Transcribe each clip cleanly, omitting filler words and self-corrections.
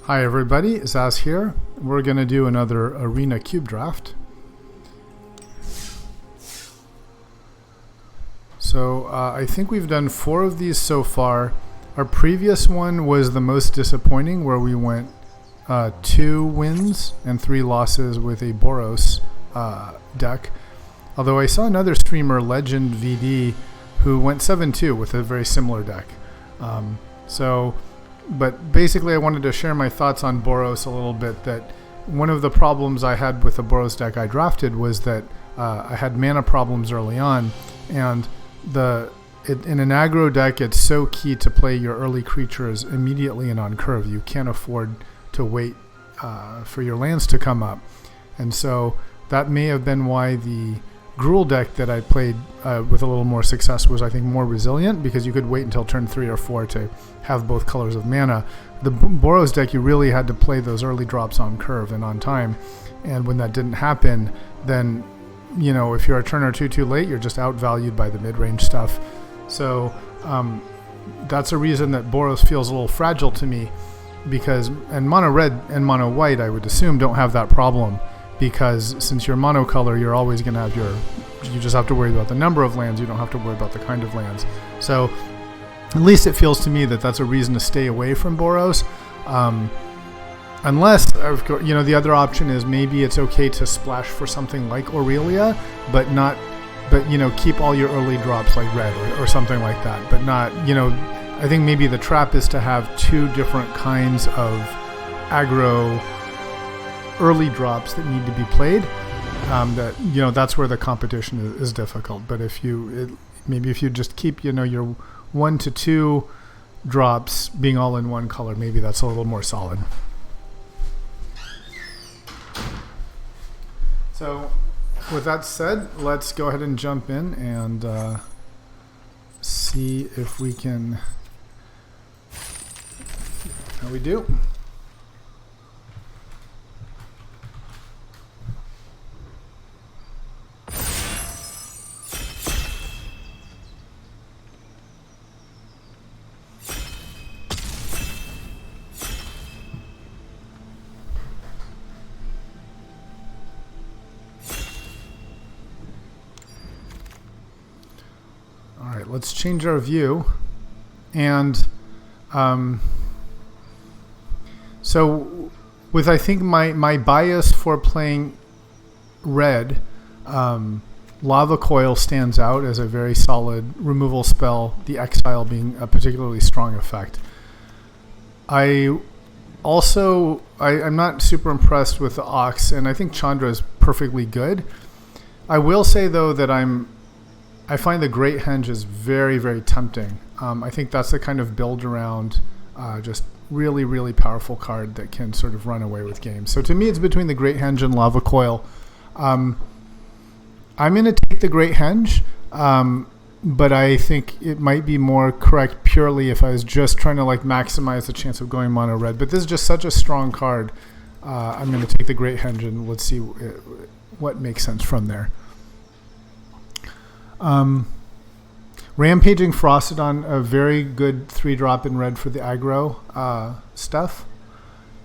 Hi everybody, Zaz here. We're going to do another Arena Cube Draft. So I think we've done 4 of these so far. Our previous one was the most disappointing, where we went 2 wins and 3 losses with a Boros deck. Although I saw another streamer, Legend VD, who went 7-2 with a very similar deck. But basically I wanted to share my thoughts on Boros a little bit. That one of the problems I had with the Boros deck I drafted was that I had mana problems early on, and in an aggro deck it's so key to play your early creatures immediately and on curve. You can't afford to wait for your lands to come up, and so that may have been why the Gruul deck that I played with a little more success was, I think, more resilient, because you could wait until turn 3 or 4 to have both colors of mana. The Boros deck, you really had to play those early drops on curve and on time, and when that didn't happen, then, you know, if you're a turn or two too late, you're just outvalued by the mid-range stuff. So that's a reason that Boros feels a little fragile to me, and mono red and mono white, I would assume, don't have that problem. Because since you're monocolor, you're always going to have you just have to worry about the number of lands. You don't have to worry about the kind of lands. So at least it feels to me that that's a reason to stay away from Boros. Unless, you know, the other option is maybe it's okay to splash for something like Aurelia, but you know, keep all your early drops like red or something like that. But not, you know, I think maybe the trap is to have 2 different kinds of aggro early drops that need to be played. That, you know, that's where the competition is difficult. But maybe if you just keep, you know, your 1 to 2 drops being all in one color, maybe that's a little more solid. So with that said, let's go ahead and jump in and see if we can. How we do. Let's change our view, and so with, I think, my bias for playing red, Lava Coil stands out as a very solid removal spell, the Exile being a particularly strong effect. I'm not super impressed with the Ox, and I think Chandra is perfectly good. I will say, though, that I find the Great Henge is very, very tempting. I think that's the kind of build around just really, really powerful card that can sort of run away with games. So to me, it's between the Great Henge and Lava Coil. I'm going to take the Great Henge, but I think it might be more correct purely if I was just trying to maximize the chance of going mono red. But this is just such a strong card. I'm going to take the Great Henge, and let's see what makes sense from there. Rampaging Frostodon, a very good 3-drop in red for the aggro stuff,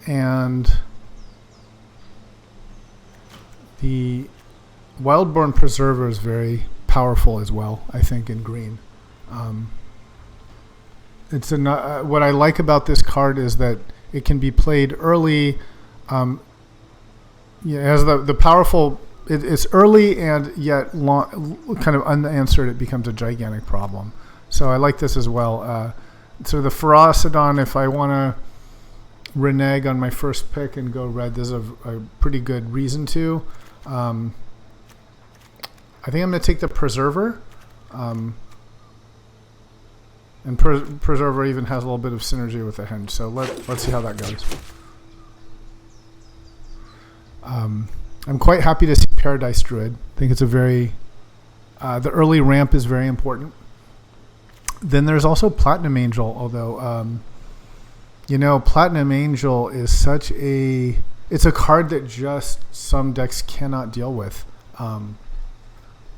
and the Wildborn Preserver is very powerful as well, I think, in green. What I like about this card is that it can be played early. It has the powerful. It's early, and yet kind of unanswered, it becomes a gigantic problem. So I like this as well. So the Ferocidon, if I want to renege on my first pick and go red, there's a pretty good reason to. I think I'm going to take the Preserver. And Preserver even has a little bit of synergy with the Henge. So let's see how that goes. I'm quite happy to see Paradise Druid. I think it's a very... the early ramp is very important. Then there's also Platinum Angel, although, Platinum Angel is such a... It's a card that just some decks cannot deal with.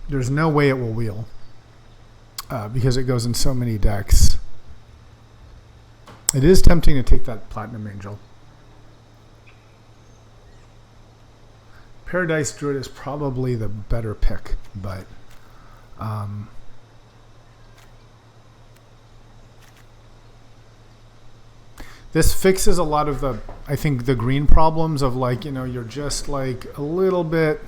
There's no way it will wheel, because it goes in so many decks. It is tempting to take that Platinum Angel. Paradise Druid is probably the better pick, but this fixes a lot of the, I think, the green problems of like, you know, you're just like a little bit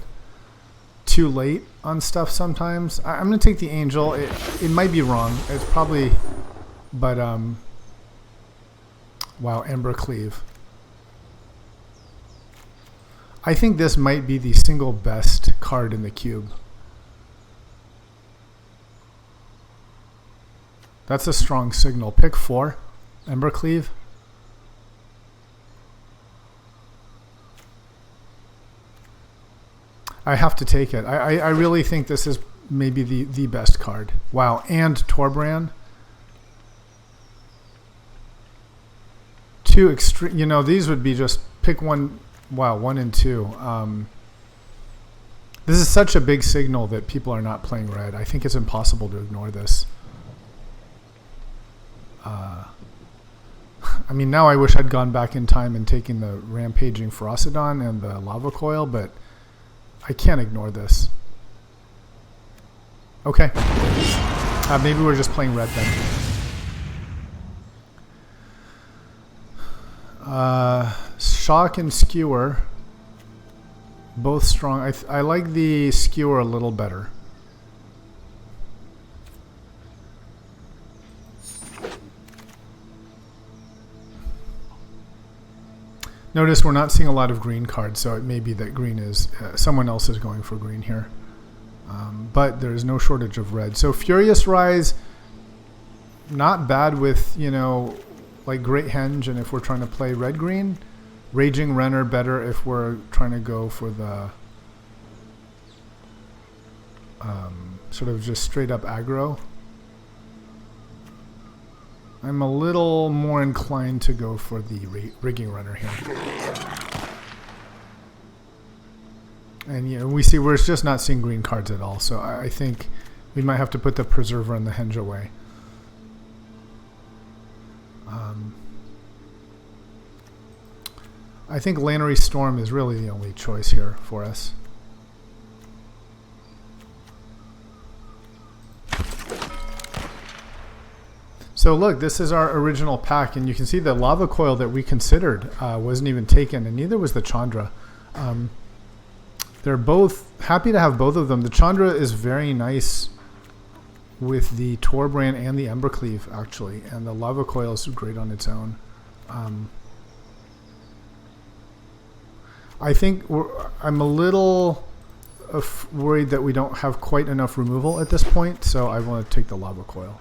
too late on stuff sometimes. I'm going to take the Angel. It might be wrong. It's probably, but wow, Embercleave. I think this might be the single best card in the cube. That's a strong signal. Pick 4, Embercleave. I have to take it. I really think this is maybe the best card. Wow, and Torbran. Two extreme, you know, these would be just pick one. Wow, 1 and 2. This is such a big signal that people are not playing red. I think it's impossible to ignore this. I mean, now I wish I'd gone back in time and taken the Rampaging Ferocidon and the Lava Coil, but I can't ignore this. Okay. Maybe we're just playing red then. Shock and Skewer, both strong. I like the Skewer a little better. Notice we're not seeing a lot of green cards, so it may be that green is someone else is going for green here. But there's no shortage of red. So Furious Rise, not bad with, you know, like Great Henge, and if we're trying to play red-green. Raging Renner better if we're trying to go for the sort of just straight-up aggro. I'm a little more inclined to go for the Rigging Runner here. And you know, we see we're just not seeing green cards at all, so I think we might have to put the Preserver and the Henge away. I think Lannery Storm is really the only choice here for us. So look, this is our original pack, and you can see the Lava Coil that we considered wasn't even taken, and neither was the Chandra. They're both happy to have both of them. The Chandra is very nice with the Torbran and the Embercleave, actually, and the Lava Coil is great on its own. I think I'm a little worried that we don't have quite enough removal at this point, so I want to take the Lava Coil.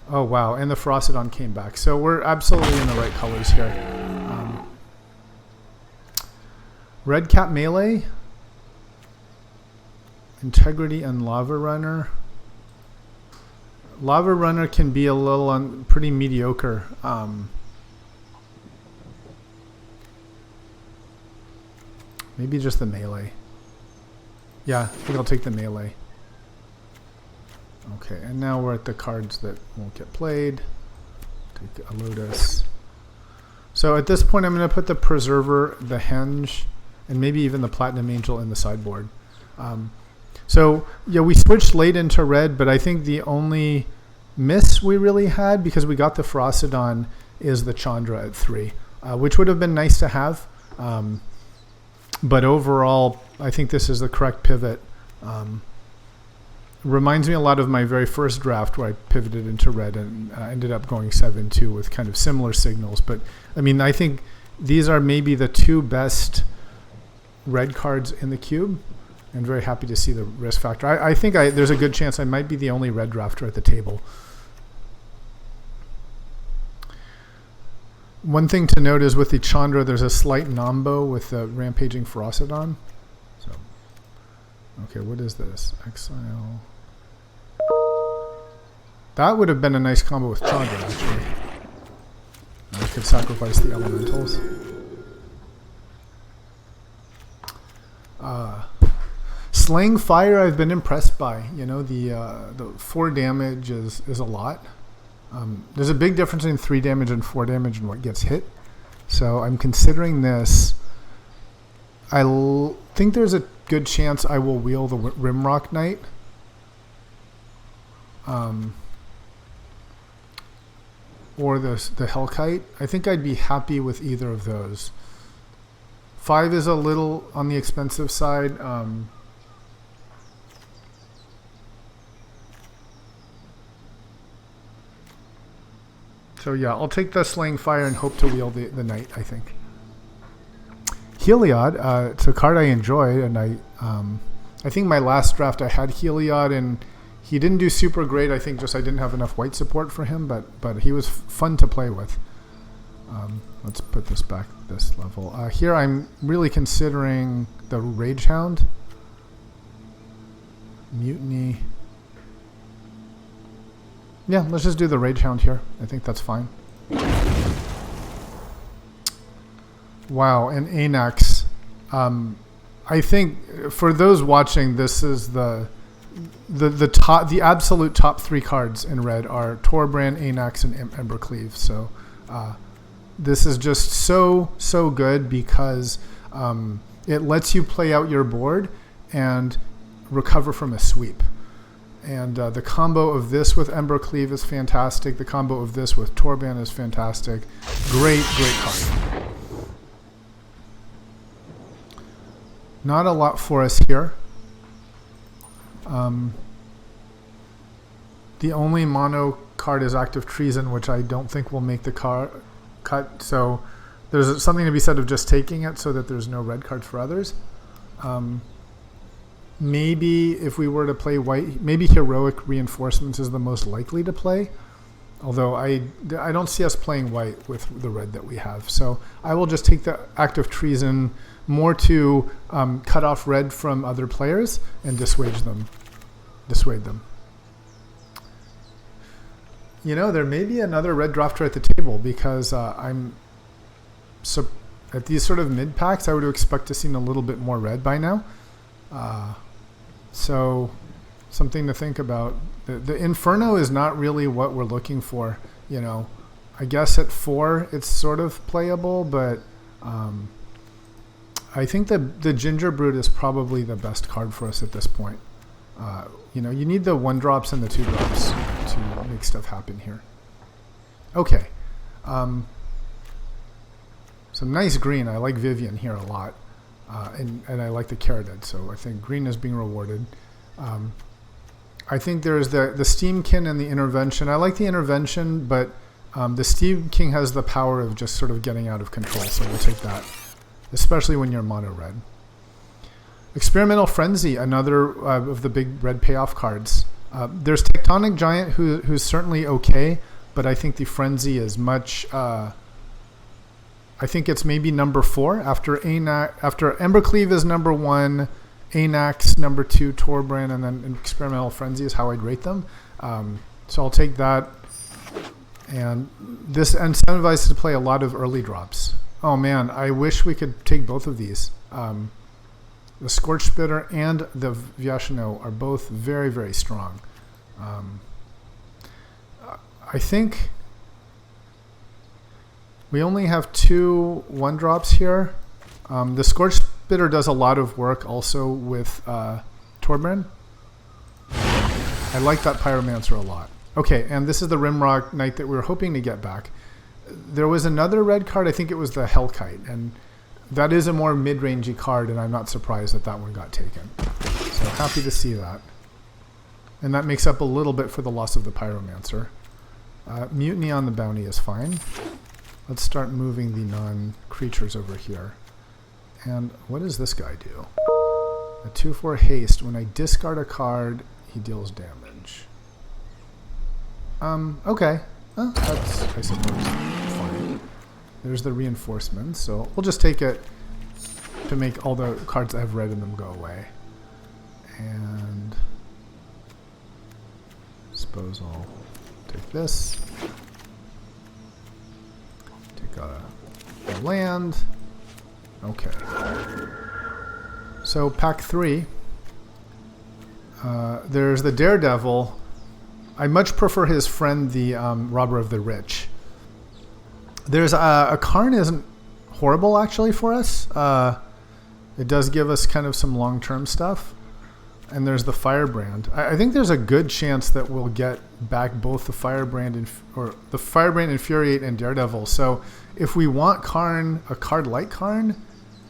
Oh wow, and the Ferocidon came back. So we're absolutely in the right colors here. Red Cap Melee, Integrity, and Lava Runner. Lava Runner can be a little pretty mediocre. Maybe just the Melee. Yeah, I think I'll take the Melee. Okay, and now we're at the cards that won't get played. Take a Lotus. So at this point I'm going to put the Preserver, the Henge, and maybe even the Platinum Angel in the sideboard. So yeah, we switched late into red, but I think the only miss we really had, because we got the Ferocidon, is the Chandra at 3, which would have been nice to have. But overall, I think this is the correct pivot. Reminds me a lot of my very first draft where I pivoted into red and ended up going 7-2 with kind of similar signals. But I mean, I think these are maybe the 2 best red cards in the cube. I'm very happy to see the risk factor. I think there's a good chance I might be the only red drafter at the table. One thing to note is with the Chandra, there's a slight nombo with the Rampaging Ferocidon. So, okay, what is this? Exile. That would have been a nice combo with Chandra, actually. I could sacrifice the Elementals. Slaying Fire, I've been impressed by. You know, the 4 damage is a lot. There's a big difference in 3 damage and 4 damage and what gets hit. So I'm considering this. think there's a good chance I will wheel the Rimrock Knight. Or the Hellkite. I think I'd be happy with either of those. 5 is a little on the expensive side. So yeah, I'll take the Slaying Fire and hope to wheel the Knight, I think. Heliod, it's a card I enjoyed, and I think my last draft I had Heliod, and he didn't do super great. I think just I didn't have enough white support for him, but he was fun to play with. Let's put this back this level. Here I'm really considering the Ragehound. Mutiny. Yeah, let's just do the Ragehound here. I think that's fine. Wow, and Anax. I think for those watching, this is the absolute top 3 cards in red are Torbrand, Anax, and Embercleave. So this is just so good because it lets you play out your board and recover from a sweep. And the combo of this with Embercleave is fantastic. The combo of this with Torbrand is fantastic. Great card. Not a lot for us here. The only mono card is Act of Treason, which I don't think will make the cut. So there's something to be said of just taking it so that there's no red cards for others. Maybe if we were to play white, maybe Heroic Reinforcements is the most likely to play. Although I don't see us playing white with the red that we have. So I will just take the Act of Treason more to cut off red from other players and dissuade them. You know, there may be another red drafter at the table because at these sort of mid packs, I would expect to see a little bit more red by now. So something to think about. The Inferno is not really what we're looking for. You know, I guess at 4 it's sort of playable, but I think the Gingerbrute is probably the best card for us at this point. You know, you need the 1-drops and the 2-drops to make stuff happen here. Okay. Some nice green. I like Vivian here a lot. And I like the Caridad, so I think green is being rewarded. I think there's the Steam King and the Intervention. I like the Intervention, but the Steam King has the power of just sort of getting out of control, so we'll take that, especially when you're mono red. Experimental Frenzy, another of the big red payoff cards. There's Tectonic Giant, who's certainly okay, but I think the Frenzy is much... I think it's maybe number 4 after Embercleave is number 1, Anax number 2, Torbrand, and then Experimental Frenzy is how I'd rate them. So I'll take that. And this incentivizes to play a lot of early drops. Oh man, I wish we could take both of these. The Scorch Spitter and the Viashino are both very, very strong. I think we only have 2 1-drops here. The Scorch Spitter does a lot of work also with Torbrand. I like that Pyromancer a lot. Okay, and this is the Rimrock Knight that we were hoping to get back. There was another red card, I think it was the Hellkite, and that is a more mid-rangey card, and I'm not surprised that one got taken. So happy to see that. And that makes up a little bit for the loss of the Pyromancer. Mutiny on the Bounty is fine. Let's start moving the non-creatures over here. And what does this guy do? A 2/4 haste. When I discard a card, he deals damage. Okay. That's, I suppose, fine. There's the reinforcements, so we'll just take it to make all the cards I have red in them go away. And I suppose I'll take this. Take a land. Okay. So pack 3. There's the Daredevil. I much prefer his friend, the Robber of the Rich. There's a Karn isn't horrible actually for us. It does give us kind of some long-term stuff. And there's the Firebrand. I think there's a good chance that we'll get back both the Firebrand or the Firebrand, Infuriate, and Daredevil. So if we want Karn, a card like Karn,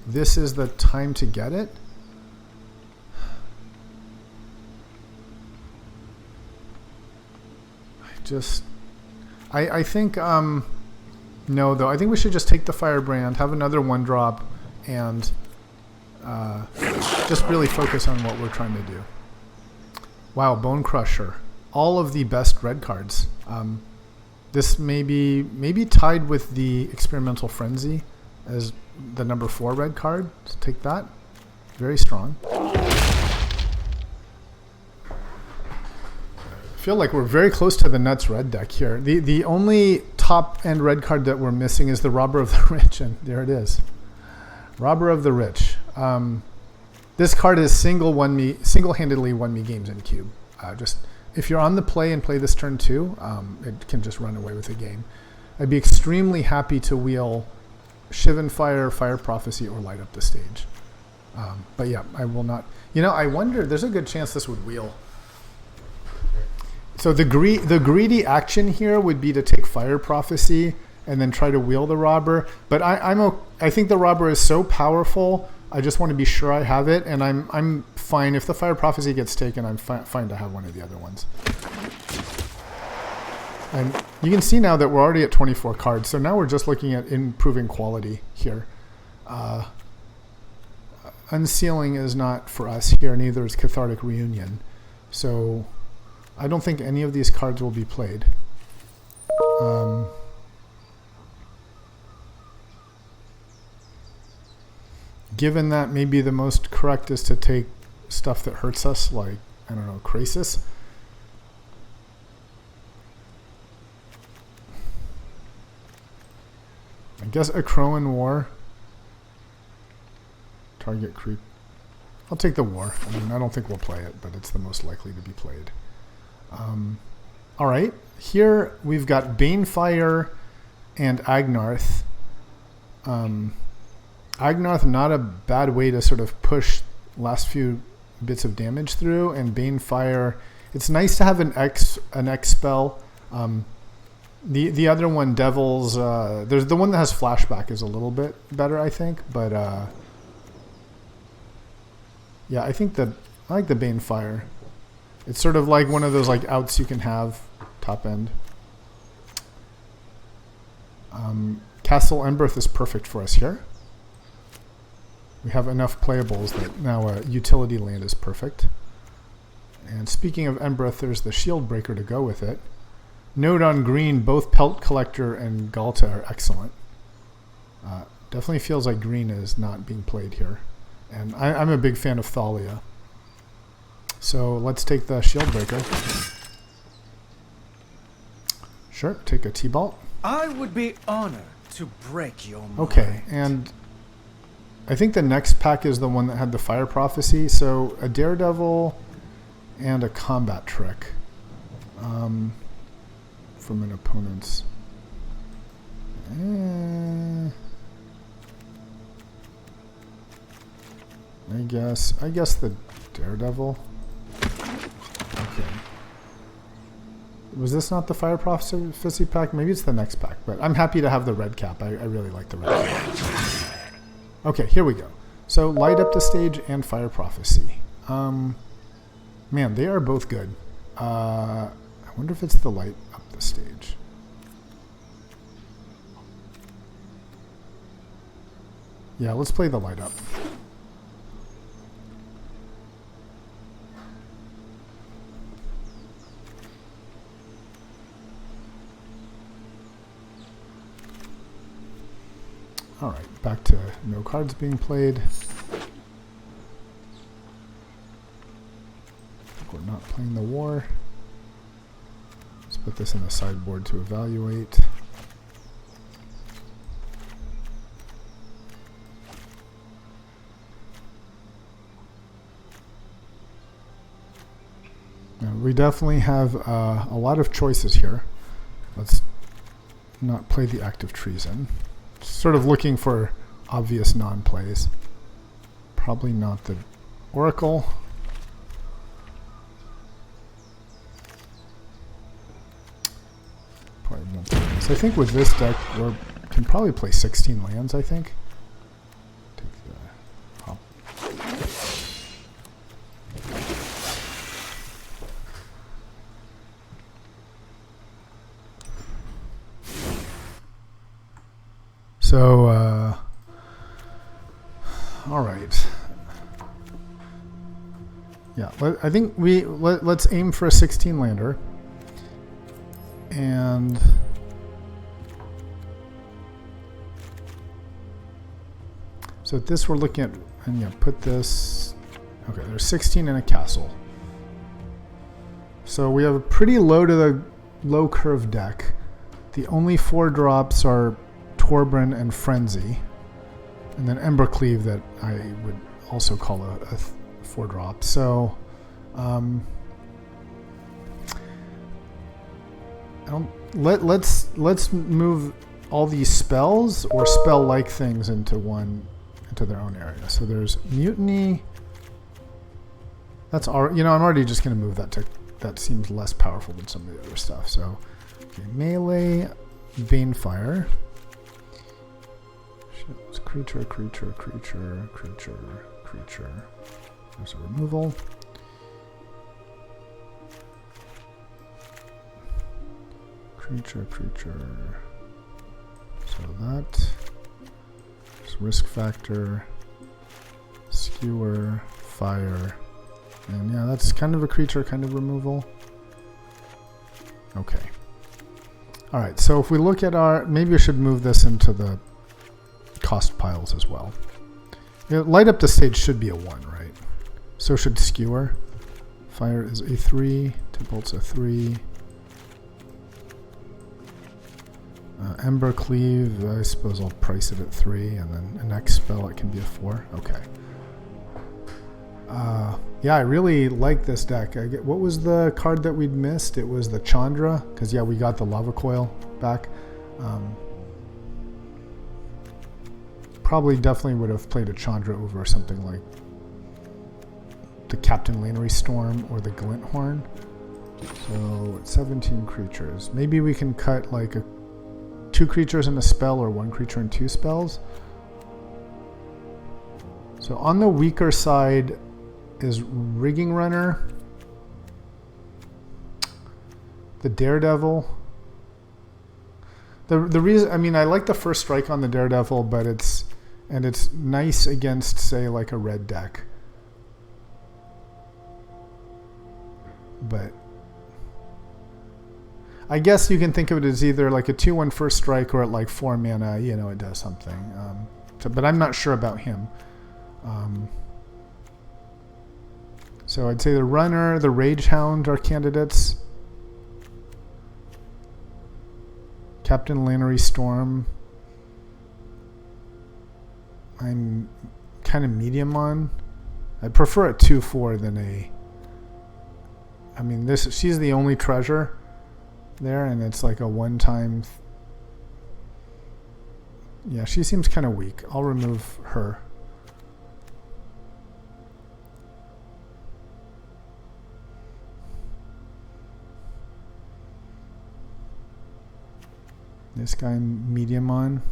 this is the time to get it. I think no, though. I think we should just take the Firebrand, have another 1-drop, and just really focus on what we're trying to do. Wow, Bone Crusher. All of the best red cards. This may be tied with the Experimental Frenzy as the number 4 red card. So take that. Very strong. I feel like we're very close to the nuts red deck here. The only top end red card that we're missing is the Robber of the Rich, and there it is. Robber of the Rich. This card is single-handedly won me games in Cube. Just if you're on the play and play this turn 2, it can just run away with the game. I'd be extremely happy to wheel Shivan Fire, Fire Prophecy, or Light Up the Stage. But yeah, I will not. You know, I wonder. There's a good chance this would wheel. So the greedy action here would be to take Fire Prophecy and then try to wheel the Robber. But I think the Robber is so powerful. I just want to be sure I have it, and I'm fine if the Fire Prophecy gets taken. I'm fine to have one of the other ones. And you can see now that we're already at 24 cards. So now we're just looking at improving quality here. Unsealing is not for us here. Neither is Cathartic Reunion. So I don't think any of these cards will be played. Given that maybe the most correct is to take stuff that hurts us, like, I don't know, Krasis. I guess a Crowan War. Target creep. I'll take the War. I mean, I don't think we'll play it, but it's the most likely to be played. All right, here we've got Banefire and Agnarth. Agnarth, not a bad way to sort of push last few bits of damage through, and Banefire, it's nice to have an X spell. The other one, Devils, there's the one that has Flashback is a little bit better, I think, but yeah, I like the Banefire. It's sort of like one of those like outs you can have top end. Castle Emberth is perfect for us here. We have enough playables that now a utility land is perfect. And speaking of Emberth, there's the Shield Breaker to go with it. Note on green, both Pelt Collector and Galta are excellent. Definitely feels like green is not being played here. And I'm a big fan of Thalia. So let's take the Shield Breaker. Sure, take a T-Bolt. I would be honored to break your mind. Okay, and I think the next pack is the one that had the Fire Prophecy. So a Daredevil and a Combat Trick from an opponent's. I guess the Daredevil. Okay. Was this not the Fire Prophecy pack? Maybe it's the next pack, but I'm happy to have the red cap. I really like the red cap. Okay, here we go. So Light Up the Stage and Fire Prophecy. Man, they are both good. I wonder if it's the Light Up the Stage. Yeah, let's play the Light Up. Alright, back to no cards being played. We're not playing the War. Let's put this in the sideboard to evaluate. Now, we definitely have a lot of choices here. Let's not play the Act of Treason. Sort of looking for obvious non-plays. Probably not the Oracle. Probably won't play this. I think with this deck, we can probably play 16 lands, I think. Take the hop. So, all right. Yeah, I think let's aim for a 16 lander. And so at this we're looking at, and yeah, put this, okay, there's 16 in a castle. So we have a pretty low to the low curve deck. The only 4 drops are Torbran and Frenzy, and then Embercleave that I would also call a 4 drop. So let's move all these spells or spell like things into their own area. So there's Mutiny. That's I'm already just going to move that to, that seems less powerful than some of the other stuff. So okay, melee, Banefire. It's creature. There's a removal. Creature. So that's risk factor, skewer, fire, and yeah, that's kind of a creature, kind of removal. Okay. All right. So if we look at maybe I should move this into the cost piles as well. Light up the stage should be a 1, right? So should skewer. Fire is a 3. Tybalt's a 3. Embercleave, I suppose I'll price it at 3, and then a next spell it can be a 4. Okay. Yeah, I really like this deck. What was the card that we'd missed? It was the Chandra, because yeah, we got the Lava Coil back. Probably definitely would have played a Chandra over something like the Captain Lannery Storm or the Glinthorn. So 17 creatures. Maybe we can cut like 2 creatures and a spell, or 1 creature and 2 spells. So on the weaker side is Rigging Runner, the Daredevil. The reason, I mean, I like the first strike on the Daredevil, but it's nice against, say, like a red deck. But I guess you can think of it as either like a 2/1 first strike, or at like 4 mana, it does something. But I'm not sure about him. So I'd say the Runner, the Rage Hound are candidates. Captain Lannery Storm, I'm kind of medium on. I prefer a 2/4 than a... I mean, she's the only treasure there, and it's like a one-time... Yeah, she seems kind of weak. I'll remove her. This guy medium on.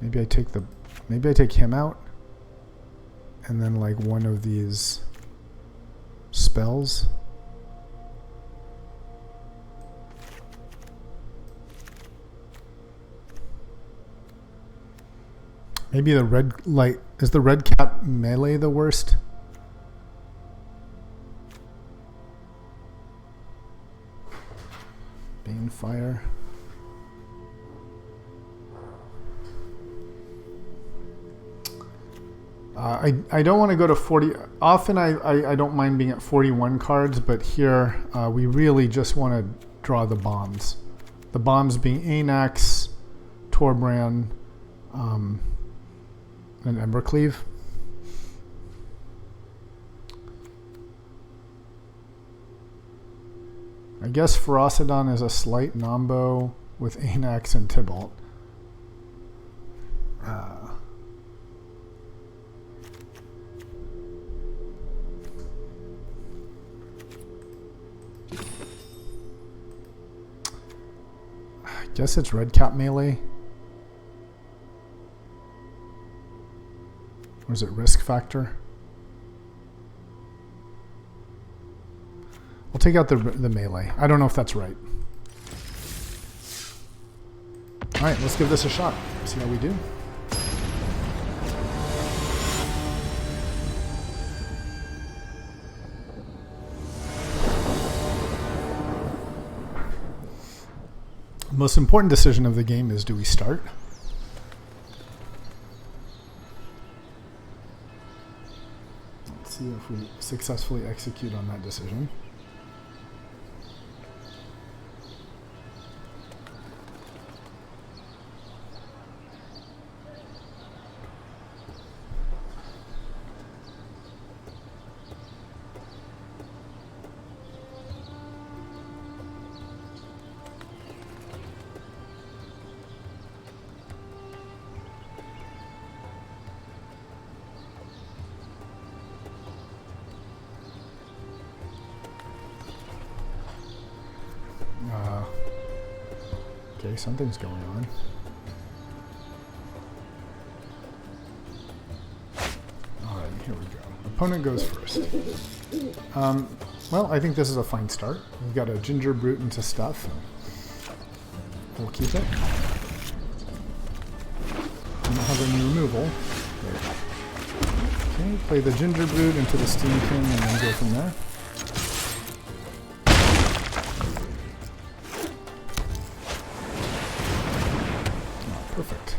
Maybe I take him out, and then like one of these spells. Maybe the red light is the red cap melee the worst. Banefire. I don't want to go to 40. Often I don't mind being at 41 cards, but here we really just want to draw the bombs. The bombs being Anax, Torbran, and Embercleave. I guess Ferocidon is a slight nombo with Anax and Tibalt. I guess it's red cap melee. Or is it risk factor? We'll take out the melee. I don't know if that's right. Alright, let's give this a shot. See how we do. The most important decision of the game is, do we start? Let's see if we successfully execute on that decision. Okay, something's going on. Alright, here we go. Opponent goes first. Well, I think this is a fine start. We've got a Ginger Brute into stuff. We'll keep it. We don't have any removal. Okay, play the Ginger Brute into the Steam King and then go from there. Perfect.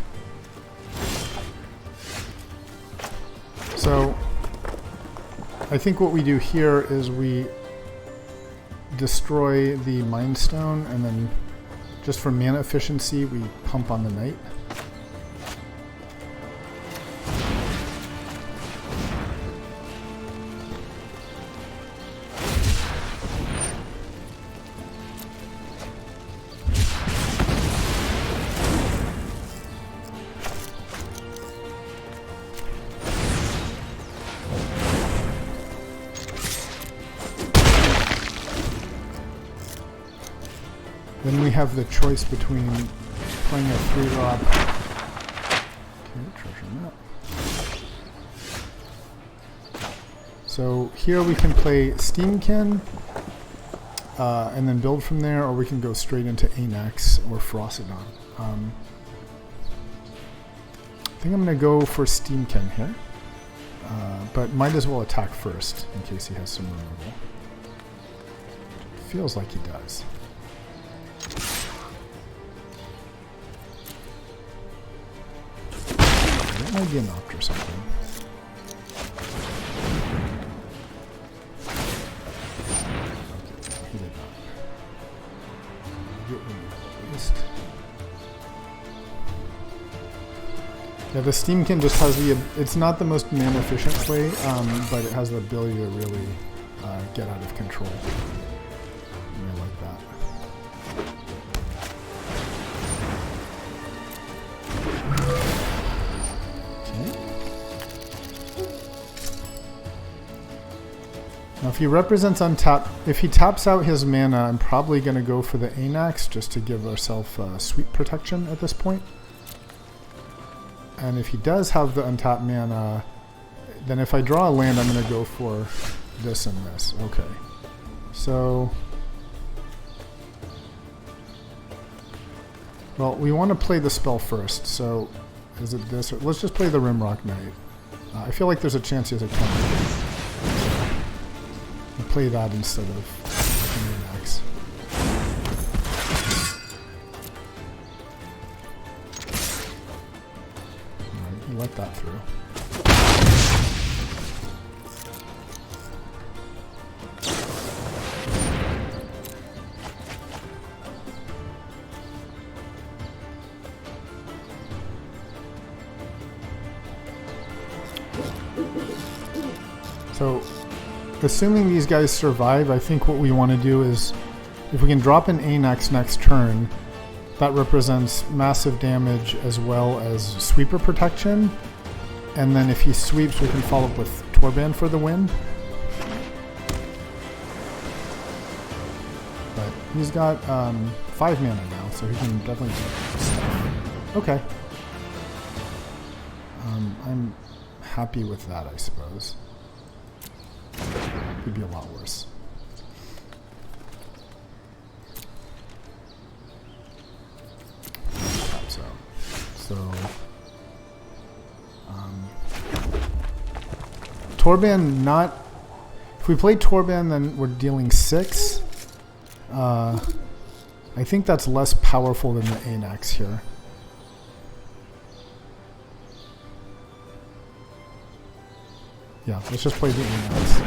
So, I think what we do here is we destroy the Mind Stone, and then just for mana efficiency, we pump on the Knight. Then we have the choice between playing a 3-drop. Okay, treasure map. So here we can play Steamkin and then build from there, or we can go straight into Anax or Ferocidon. I think I'm going to go for Steamkin here, but might as well attack first in case he has some removal. Feels like he does. That might be an opt or something. Okay, he did not. Get removed at least. Yeah, the Steamkin just has the... It's not the most mana efficient play, but it has the ability to really get out of control. I like that. Now if he represents untap, if he taps out his mana, I'm probably going to go for the Anax just to give ourselves sweep protection at this point. And if he does have the untapped mana, then if I draw a land, I'm going to go for this and this. Okay. So... Well, we want to play the spell first, so is it this? Or let's just play the Rimrock Knight. I feel like there's a chance he has a counter. We'll play that instead of an Anax. Alright, we let that through. So, assuming these guys survive, I think what we want to do is, if we can drop an Anax next turn, that represents massive damage as well as sweeper protection. And then if he sweeps, we can follow up with Torban for the win. But he's got 5 mana now, so he can definitely do stuff. Okay. I'm happy with that, I suppose. Could be a lot worse. So, Torban not... If we play Torban, then we're dealing 6. I think that's less powerful than the Anax here. Yeah, let's just play the Anax.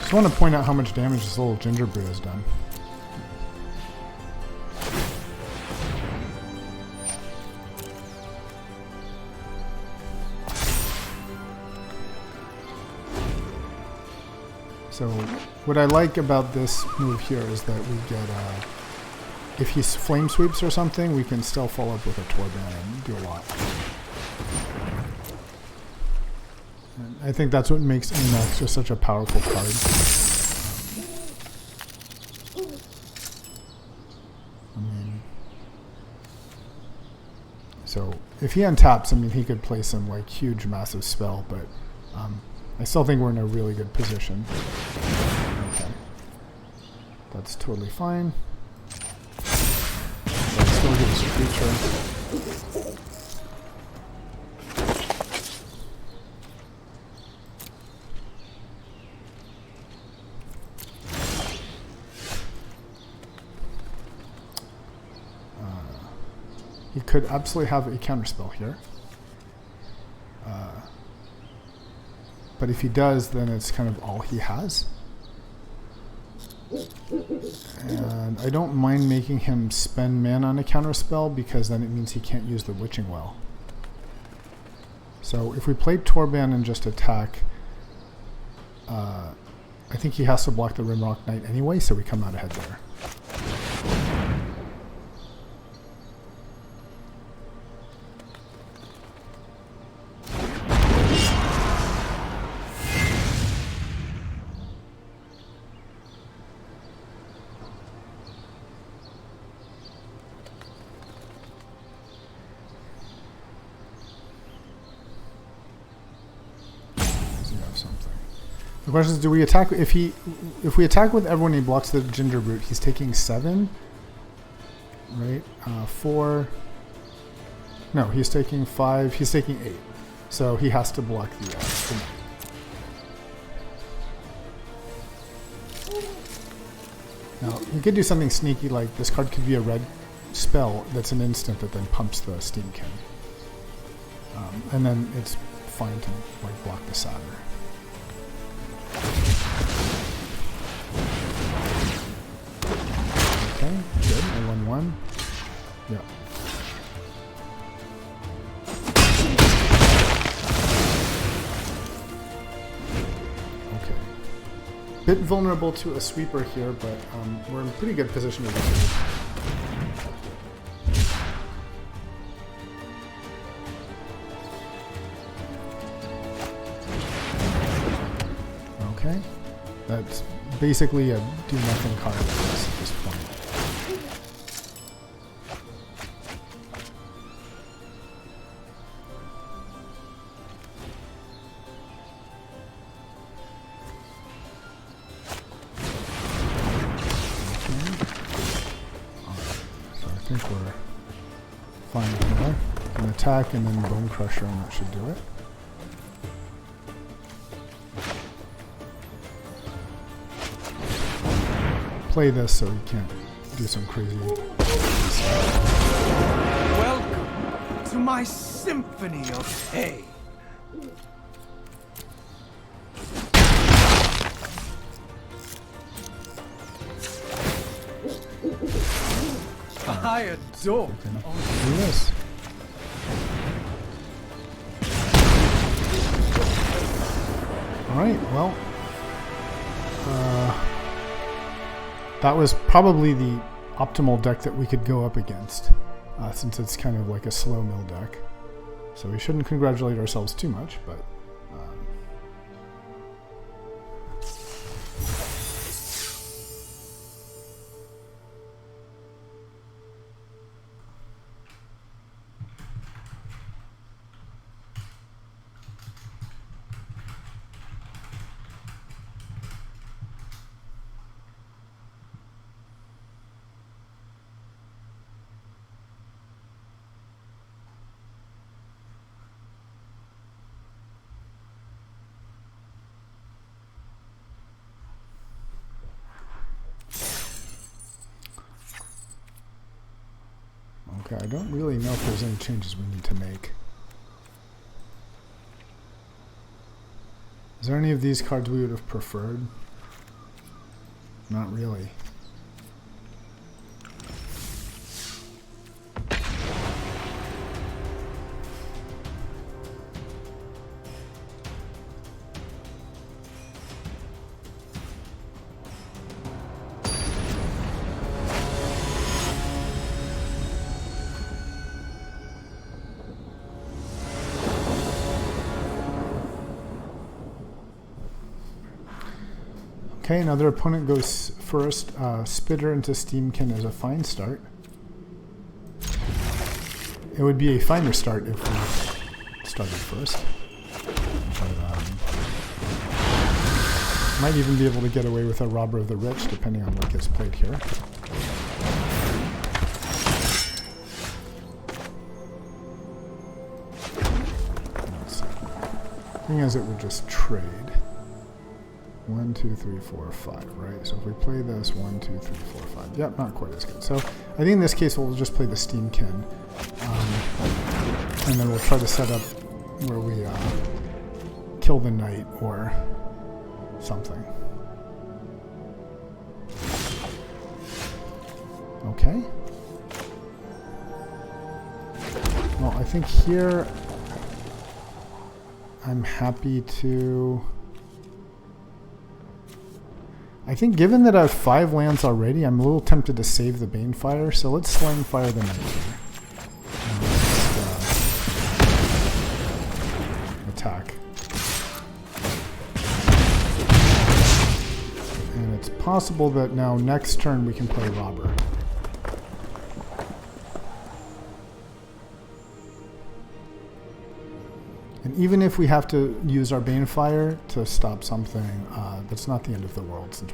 I want to point out how much damage this little ginger brew has done. So what I like about this move here is that we get, if he flame sweeps or something, we can still follow up with a Torban and do a lot. I think that's what makes Anax just such a powerful card. So if he untaps, I mean, he could play some like huge, massive spell, but I still think we're in a really good position. Okay, that's totally fine. But still give us a creature. He could absolutely have a counterspell here. But if he does, then it's kind of all he has. And I don't mind making him spend mana on a counterspell because then it means he can't use the Witching Well. So if we play Torban and just attack, I think he has to block the Rimrock Knight anyway, so we come out ahead there. The question is, do we attack if we attack with everyone he blocks the Ginger Root, he's taking 7, right? 4. No, he's taking 5. He's taking 8. So he has to block the Now you could do something sneaky like this card could be a red spell that's an instant that then pumps the Steamkin, and then it's fine to like block the Satyr. Okay, good. I won 1. Yeah. Okay. Bit vulnerable to a sweeper here, but we're in pretty good position to win. Okay. That's basically a do-nothing card for us at this point. So I think we're fine here. An attack and then Bone Crusher, and that should do it. Play this so we can't do some crazy. Welcome to my symphony of pain. I adore. Do this. Alright, well, that was probably the optimal deck that we could go up against, since it's kind of like a slow mill deck. So we shouldn't congratulate ourselves too much, but... Okay, I don't really know if there's any changes we need to make. Is there any of these cards we would have preferred? Not really. Okay, another opponent goes first. Spitter into Steamkin is a fine start. It would be a finer start if we started first. But, might even be able to get away with a Robber of the Rich, depending on what gets played here. Let's see. Thing is, it would just trade. 1, 2, 3, 4, 5, right? So if we play this 1, 2, 3, 4, 5. Yep, not quite as good. So I think in this case we'll just play the Steamkin. And then we'll try to set up where we kill the knight or something. Okay. Well, I think here I'm happy to... I think given that I have 5 lands already, I'm a little tempted to save the Banefire, so let's Slang Fire the Knight here. Attack. And it's possible that now next turn we can play Robber. And even if we have to use our Banefire to stop something, that's not the end of the world since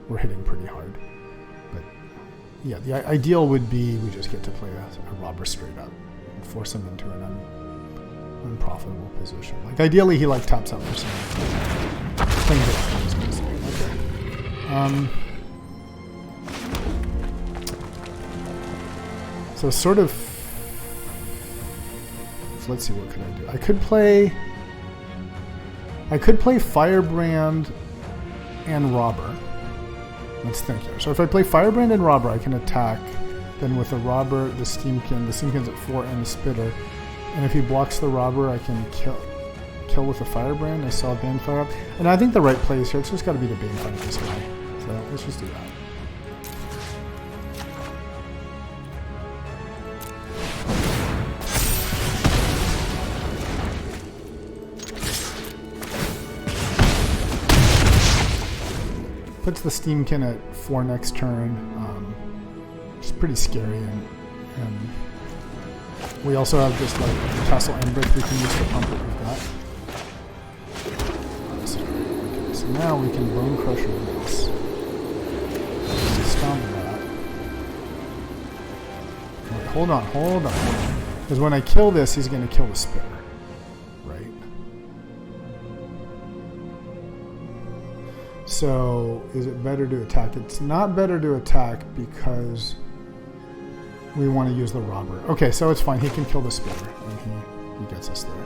we're hitting pretty hard. But yeah, the ideal would be we just get to play a Robber straight up and force him into an unprofitable position. Like ideally he like taps out for something. Playing it. Okay. So sort of. Let's see, what could I do? I could play Firebrand and Robber. Let's think here. So if I play Firebrand and Robber, I can attack. Then with the Robber, the Steamkin's at 4 and the Spitter. And if he blocks the Robber, I can kill with the Firebrand. I saw Banefire up. And I think the right play is here. It's just got to be the Banefire this guy. So let's just do that. Puts the Steamkin at 4 next turn. It's pretty scary, and we also have just like Castle Endbreak we can use to pump what we've got. So now we can Bone Crusher this. Stomp that. Wait, hold on. Because when I kill this, he's going to kill the Spitter. So, is it better to attack? It's not better to attack because we want to use the Robber. Okay, so it's fine. He can kill the Spitter, and he gets us there.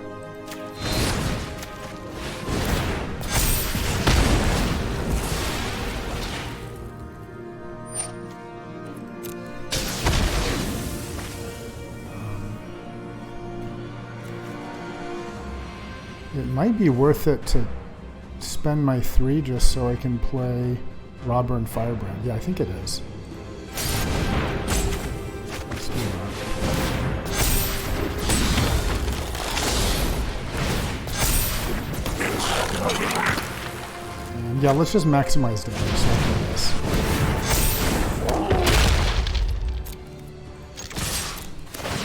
It might be worth it to spend my 3 just so I can play Robber and Firebrand? Yeah, I think it is. Let's do that. And yeah, let's just maximize damage like this.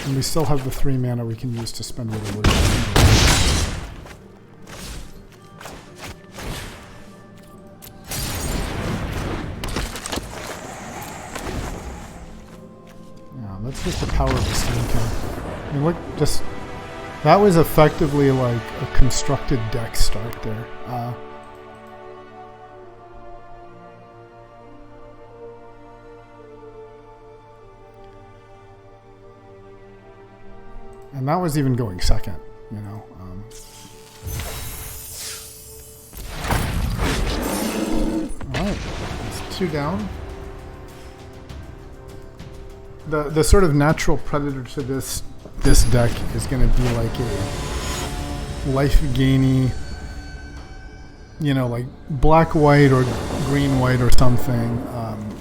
And we still have the 3 mana we can use to spend whatever we want. That's just the power of the Steam King. I mean, look, just that was effectively like a constructed deck start there. And that was even going second, you know. All right, it's 2 down. The sort of natural predator to this deck is going to be like a life-gainy, you know, like black-white or green-white or something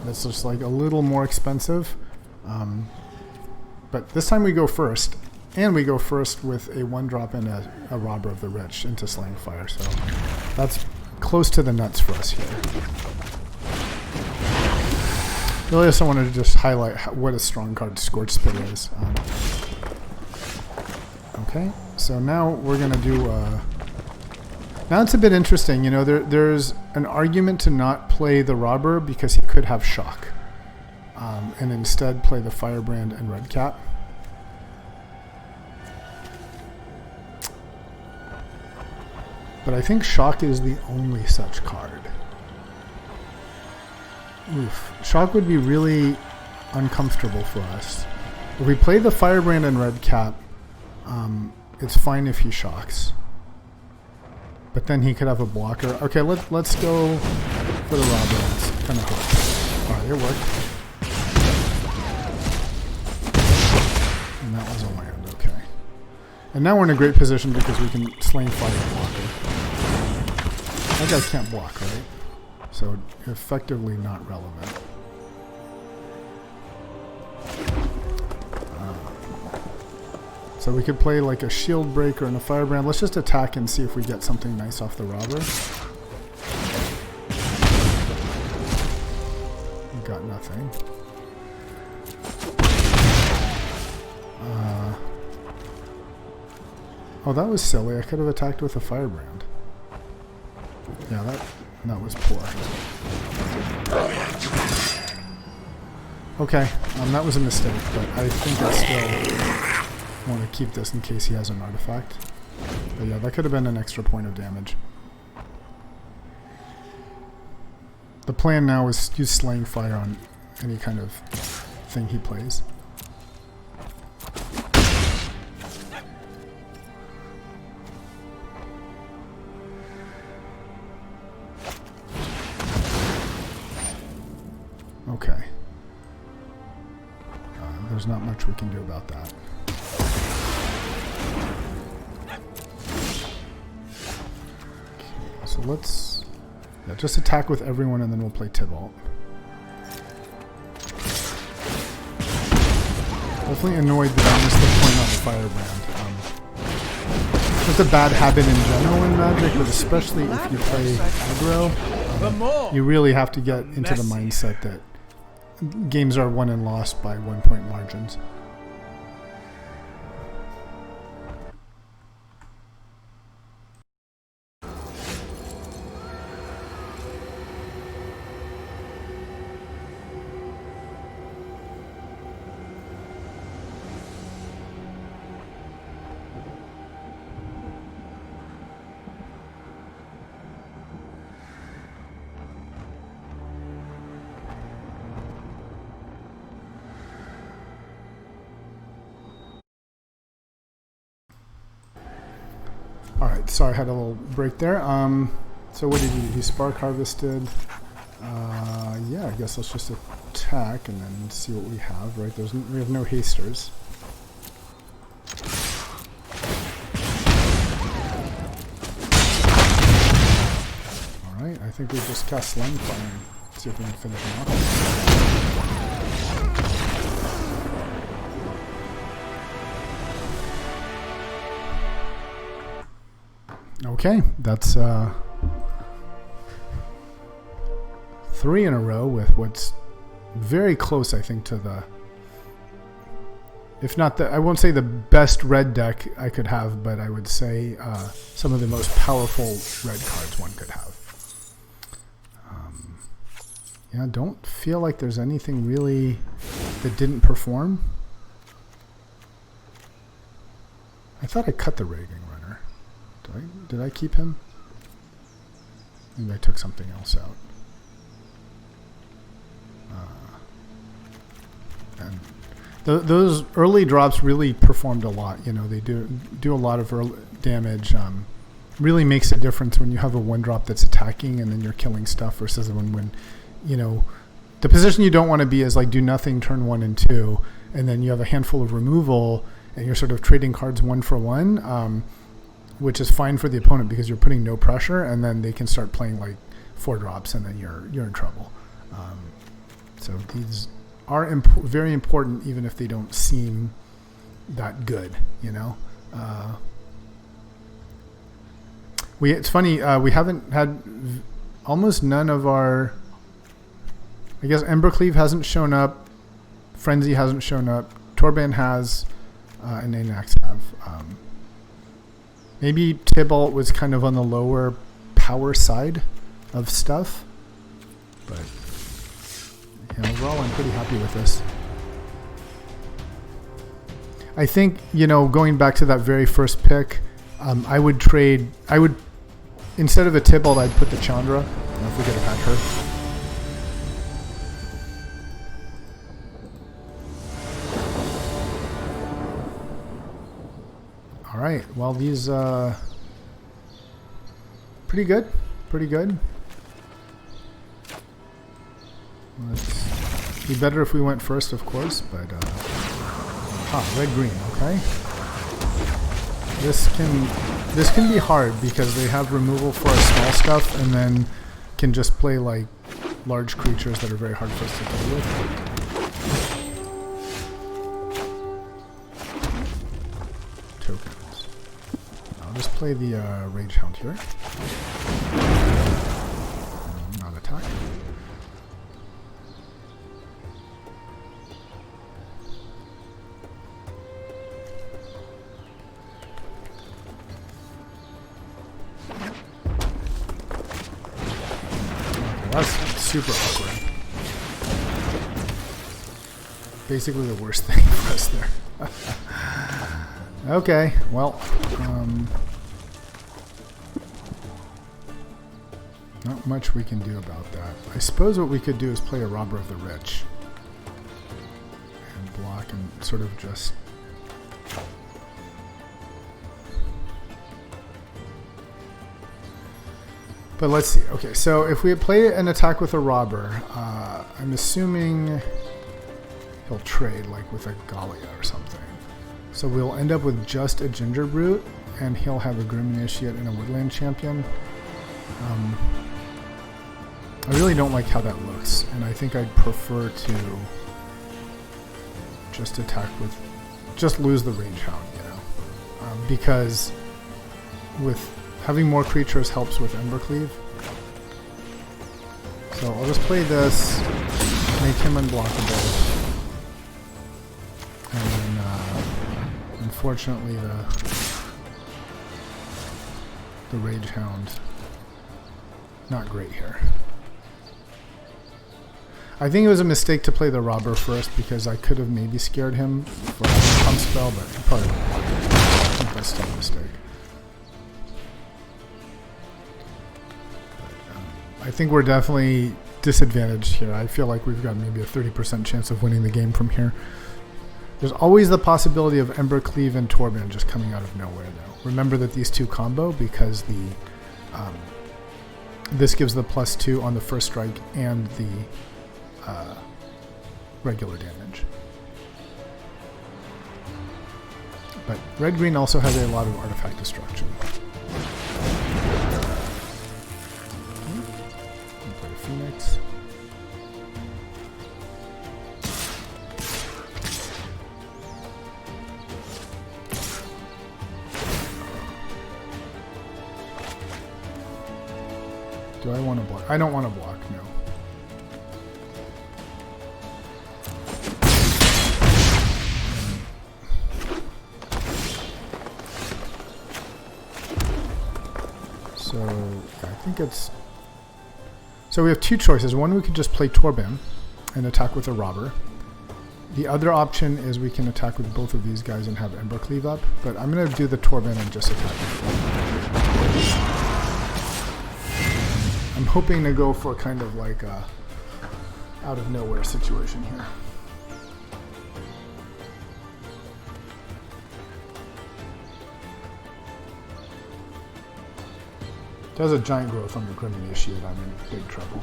that's just like a little more expensive. But this time we go first, and we go first with a 1-drop and a Robber of the Rich into Slaying Fire, so that's close to the nuts for us here. Really, I just wanted to just highlight what a strong card Scorch Spit is. Okay, so now we're going to do... now it's a bit interesting. You know, there's an argument to not play the Robber because he could have Shock. And instead play the Firebrand and Red Cap. But I think Shock is the only such card. Oof. Shock would be really uncomfortable for us. If we play the Firebrand and Red Cap, it's fine if he shocks. But then he could have a blocker. Okay, let's go for the Robber. It's kind of hard. Alright, it worked. And that was a land, okay. And now we're in a great position because we can Slaying Fire blocker. That guy can't block, right? So effectively not relevant. So we could play like a Shield Breaker and a Firebrand. Let's just attack and see if we get something nice off the Robber. We got nothing. Oh, that was silly. I could have attacked with a Firebrand. Yeah, that was poor. Okay, that was a mistake, but I think I still want to keep this in case he has an artifact. But yeah, that could have been an extra point of damage. The plan now is use Slaying Fire on any kind of thing he plays. Okay. There's not much we can do about that. Okay, so let's just attack with everyone and then we'll play Tibalt. Definitely annoyed that I missed the point on the Firebrand. It's a bad habit in general in Magic, but especially if you play aggro, you really have to get into the mindset that games are won and lost by 1-point margins. Alright, sorry I had a little break there. So what did he do? He Spark Harvested. Yeah, I guess let's just attack and then see what we have, right? We have no hasters. I think we just cast Slime Fire and see if we can finish him off. Okay, that's 3 in a row with what's very close, I think, to the, if not the, I won't say the best red deck I could have, but I would say some of the most powerful red cards one could have. Yeah, don't feel like there's anything really that didn't perform. I thought I cut the Raving Runner. Did I keep him? Maybe I took something else out. And those early drops really performed a lot. You know, they do a lot of early damage. Really makes a difference when you have a 1-drop that's attacking and then you're killing stuff versus when you know, the position you don't want to be is like do nothing turn 1 and 2, and then you have a handful of removal and you're sort of trading cards 1 for 1, which is fine for the opponent because you're putting no pressure, and then they can start playing like 4 drops and then you're in trouble. So these are very important, even if they don't seem that good, you know. It's funny, we haven't had almost none of our, I guess Embercleave hasn't shown up, Frenzy hasn't shown up, Torban has, and Anax have. Maybe Tibalt was kind of on the lower power side of stuff, but yeah, overall I'm pretty happy with this. I think, you know, going back to that very first pick, I would, instead of a Tibalt, I'd put the Chandra, if we could have had her. All right, well, these, pretty good. It'd be better if we went first, of course, but, red-green, okay. This can be hard because they have removal for our small stuff and then can just play, like, large creatures that are very hard for us to deal with. I'll just play the Rage Hound here. Not attack. Okay, that's super awkward. Basically the worst thing for us there. Okay, well, not much we can do about that. I suppose what we could do is play a Robber of the Rich and block and sort of just but let's see. Okay, so if we play an attack with a Robber, I'm assuming he'll trade like with a Gallia or something. So we'll end up with just a Ginger Brute, and he'll have a Grim Initiate and a Woodland Champion. I really don't like how that looks, and I think I'd prefer to just just lose the Rage Hound, you know, because with having more creatures helps with Embercleave. So I'll just play this, make him unblockable. And then, unfortunately, the Rage Hound, not great here. I think it was a mistake to play the Robber first because I could have maybe scared him for a pump spell, but probably not. I think that's still a mistake. But, I think we're definitely disadvantaged here. I feel like we've got maybe a 30% chance of winning the game from here. There's always the possibility of Embercleave and Torban just coming out of nowhere, though. Remember that these two combo because this gives the +2 on the first strike and the regular damage. But red-green also has a lot of artifact destruction. Phoenix. Do I want to block? I don't want to block, no. So, I think it's... So we have two choices. One, we could just play Torben and attack with a robber. The other option is we can attack with both of these guys and have Embercleave up, but I'm going to do the Torben and just attack with. I'm hoping to go for kind of like a out of nowhere situation here. There's a giant growth on the Grim Initiate. I'm in big trouble.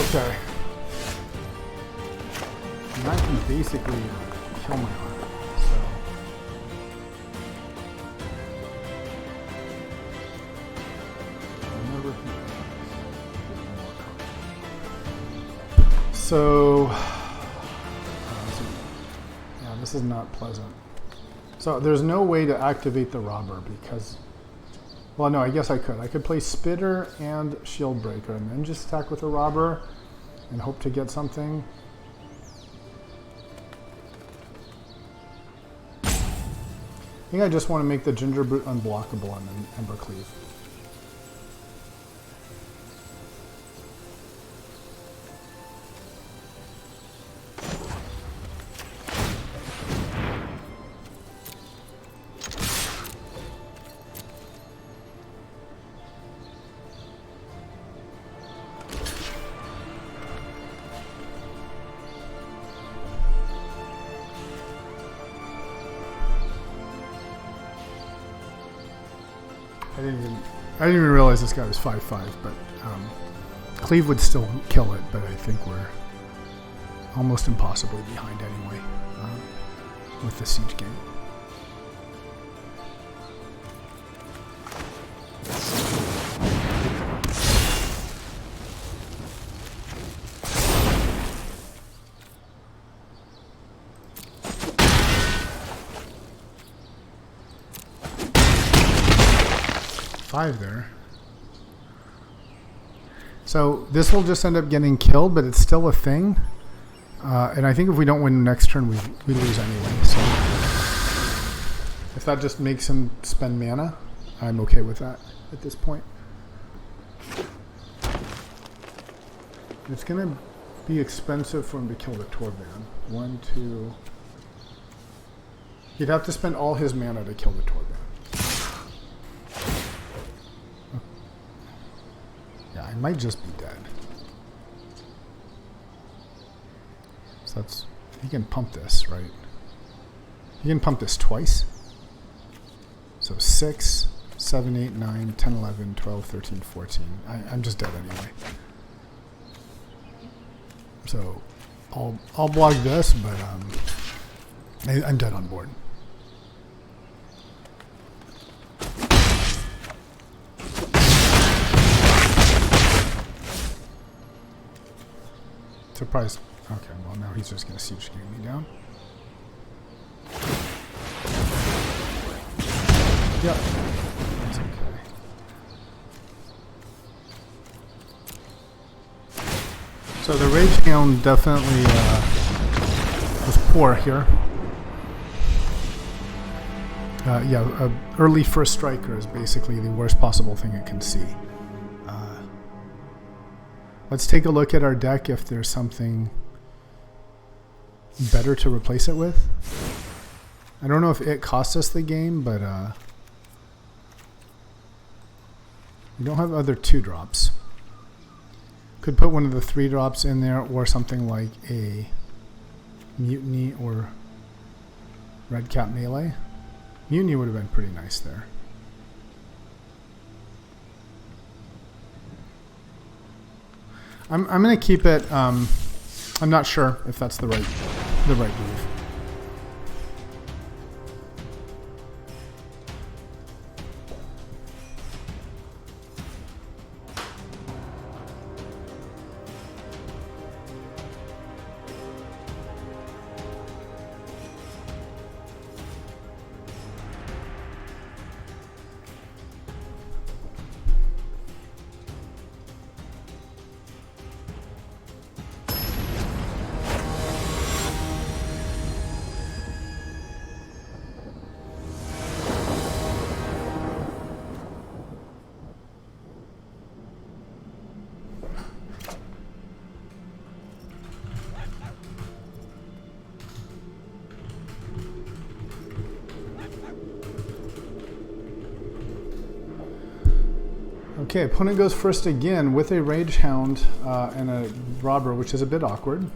Okay. And that can basically kill my armor, so... So... yeah, this is not pleasant. So there's no way to activate the robber because... Well, no, I guess I could. I could play Spitter and Shield Breaker and then just attack with a robber and hope to get something. I think I just want to make the Ginger Brute unblockable and then Embercleave. I didn't even realize this guy was 5'5", but Cleave would still kill it, but I think we're almost impossibly behind anyway with the Siege game. There. So this will just end up getting killed, but it's still a thing. And I think if we don't win next turn, we lose anyway. So if that just makes him spend mana, I'm okay with that at this point. It's going to be expensive for him to kill the Torban. 1, 2... He'd have to spend all his mana to kill the Torban. I might just be dead. So that's... He can pump this, right? He can pump this twice. So 6, 7, 8, 9, 10, 11, 12, 13, 14. I'm just dead anyway. So I'll block this, but I'm dead on board. Surprised. Okay, well now he's just going to Siege Game me down. Yep. That's okay. So the Rage Hound definitely was poor here. Yeah, early first striker is basically the worst possible thing it can see. Let's take a look at our deck if there's something better to replace it with. I don't know if it cost us the game, but we don't have other 2-drops. Could put one of the 3-drops in there or something like a Mutiny or Red Cap Melee. Mutiny would have been pretty nice there. I'm going to keep it. I'm not sure if that's the right move. Okay, opponent goes first again with a Rage Hound and a Robber, which is a bit awkward.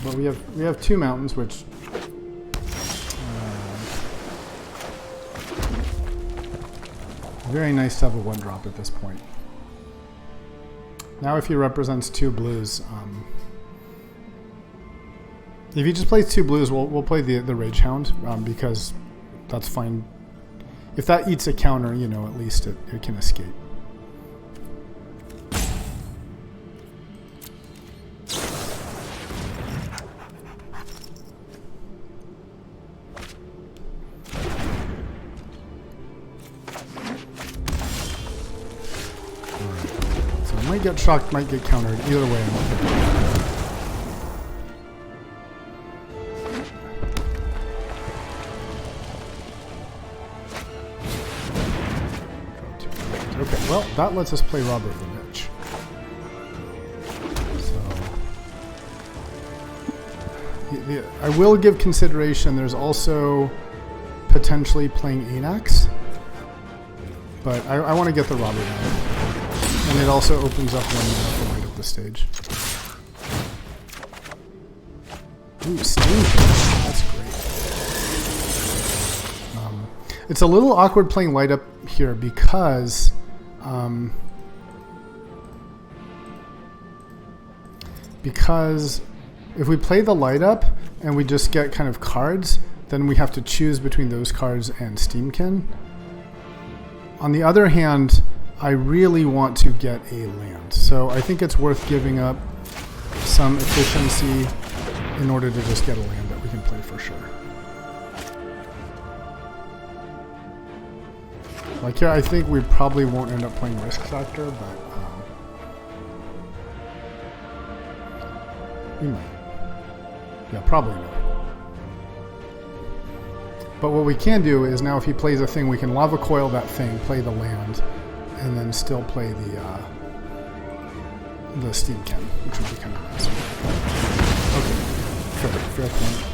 But we have 2 mountains, which very nice to have a 1-drop at this point. Now, if he represents 2 blues, if he just plays 2 blues, we'll play the Rage Hound because that's fine. If that eats a counter, you know, at least it can escape. Might get shocked, might get countered. Either way, I'm okay. Okay, well, that lets us play Robber of the Witch. So, I will give consideration. There's also potentially playing Anax, but I want to get the Robber down. And it also opens up 1 mana for light up the stage. Ooh, Steam King. That's great. It's a little awkward playing light up here because if we play the light up and we just get kind of cards, then we have to choose between those cards and Steamkin. On the other hand, I really want to get a land, so I think it's worth giving up some efficiency in order to just get a land that we can play for sure. Like here, I think we probably won't end up playing Risk Factor, but we might. Yeah, probably not. But what we can do is now if he plays a thing, we can Lava Coil that thing, play the land, and then still play the Steamkin, which would be kind of nice. Okay, fair point.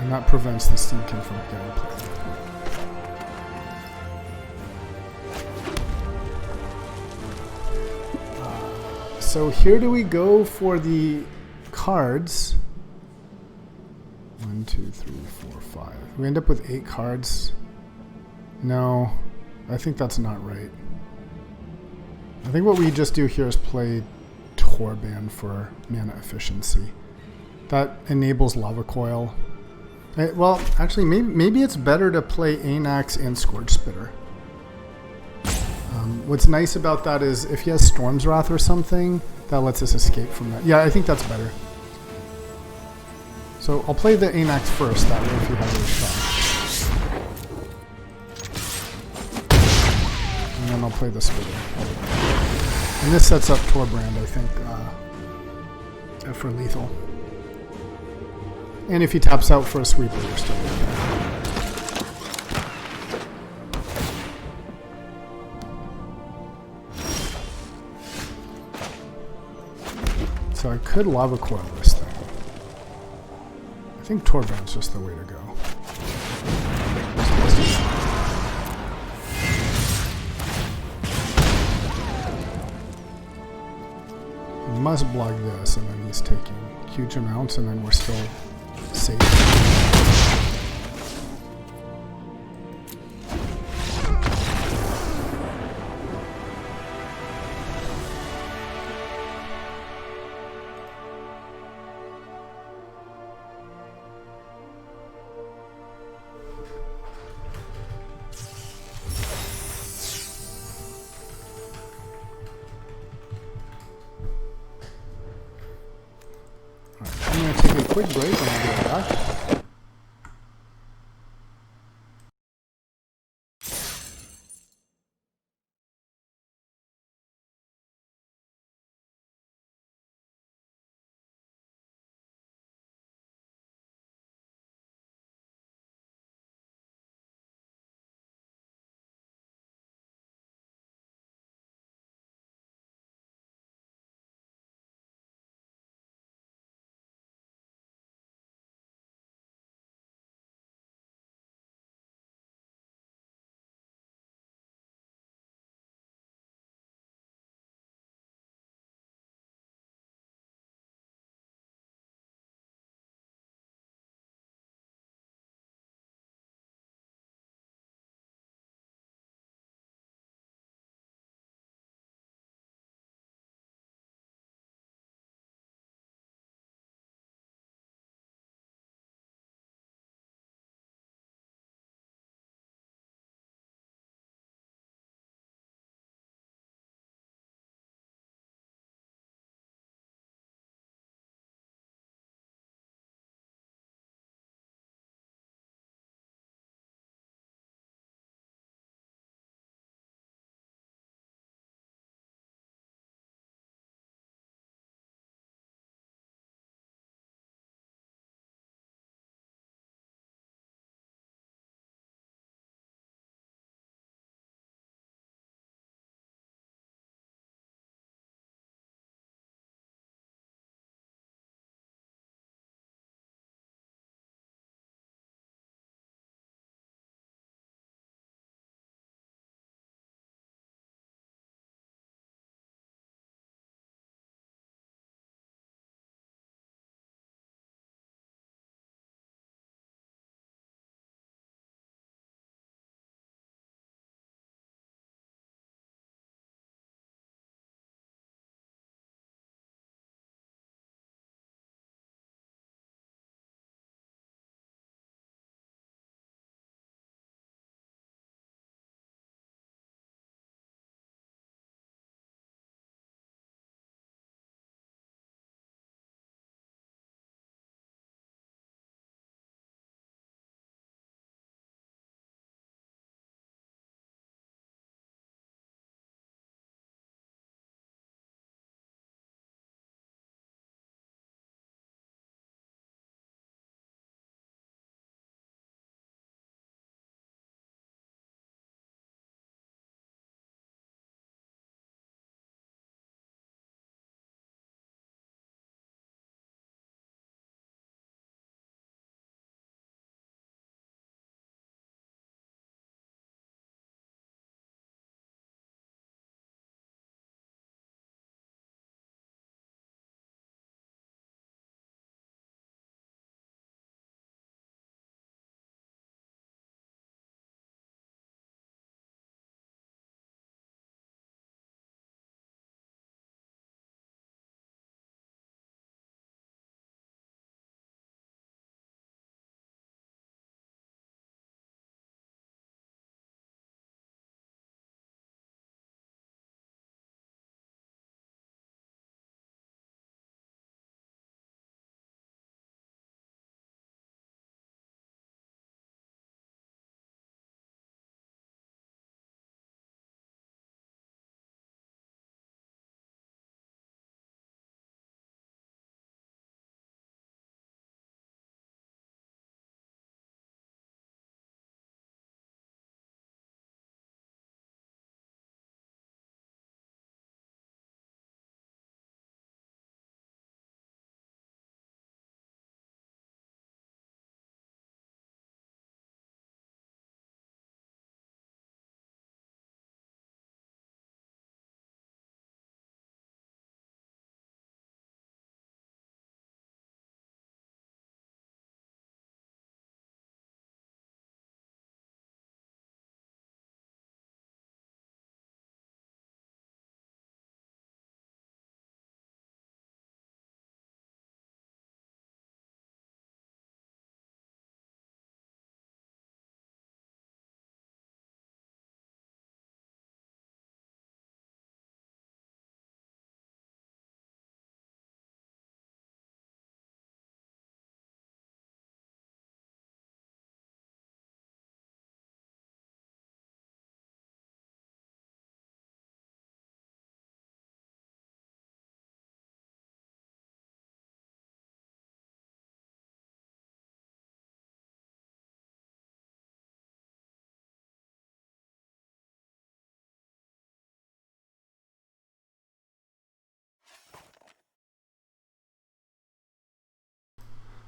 And that prevents the Steamkin from getting played. So here do we go for the cards? 1, 2, 3, 4, 5. We end up with 8 cards. No. I think that's not right. I think what we just do here is play Torban for mana efficiency. That enables Lava Coil. Well, actually, maybe it's better to play Anax and Scourge Spitter. What's nice about that is if he has Storm's Wrath or something, that lets us escape from that. Yeah, I think that's better. So I'll play the Anax first, that way if you have a shot. And then I'll play the Spitter. And this sets up Torbrand, I think, for lethal. And if he taps out for a sweeper, you're still okay. So I could Lava Coil this thing. I think Torbrand's just the way to go. We must block this, and then he's taking huge amounts, and then we're still safe. take a quick break and I'll be right back.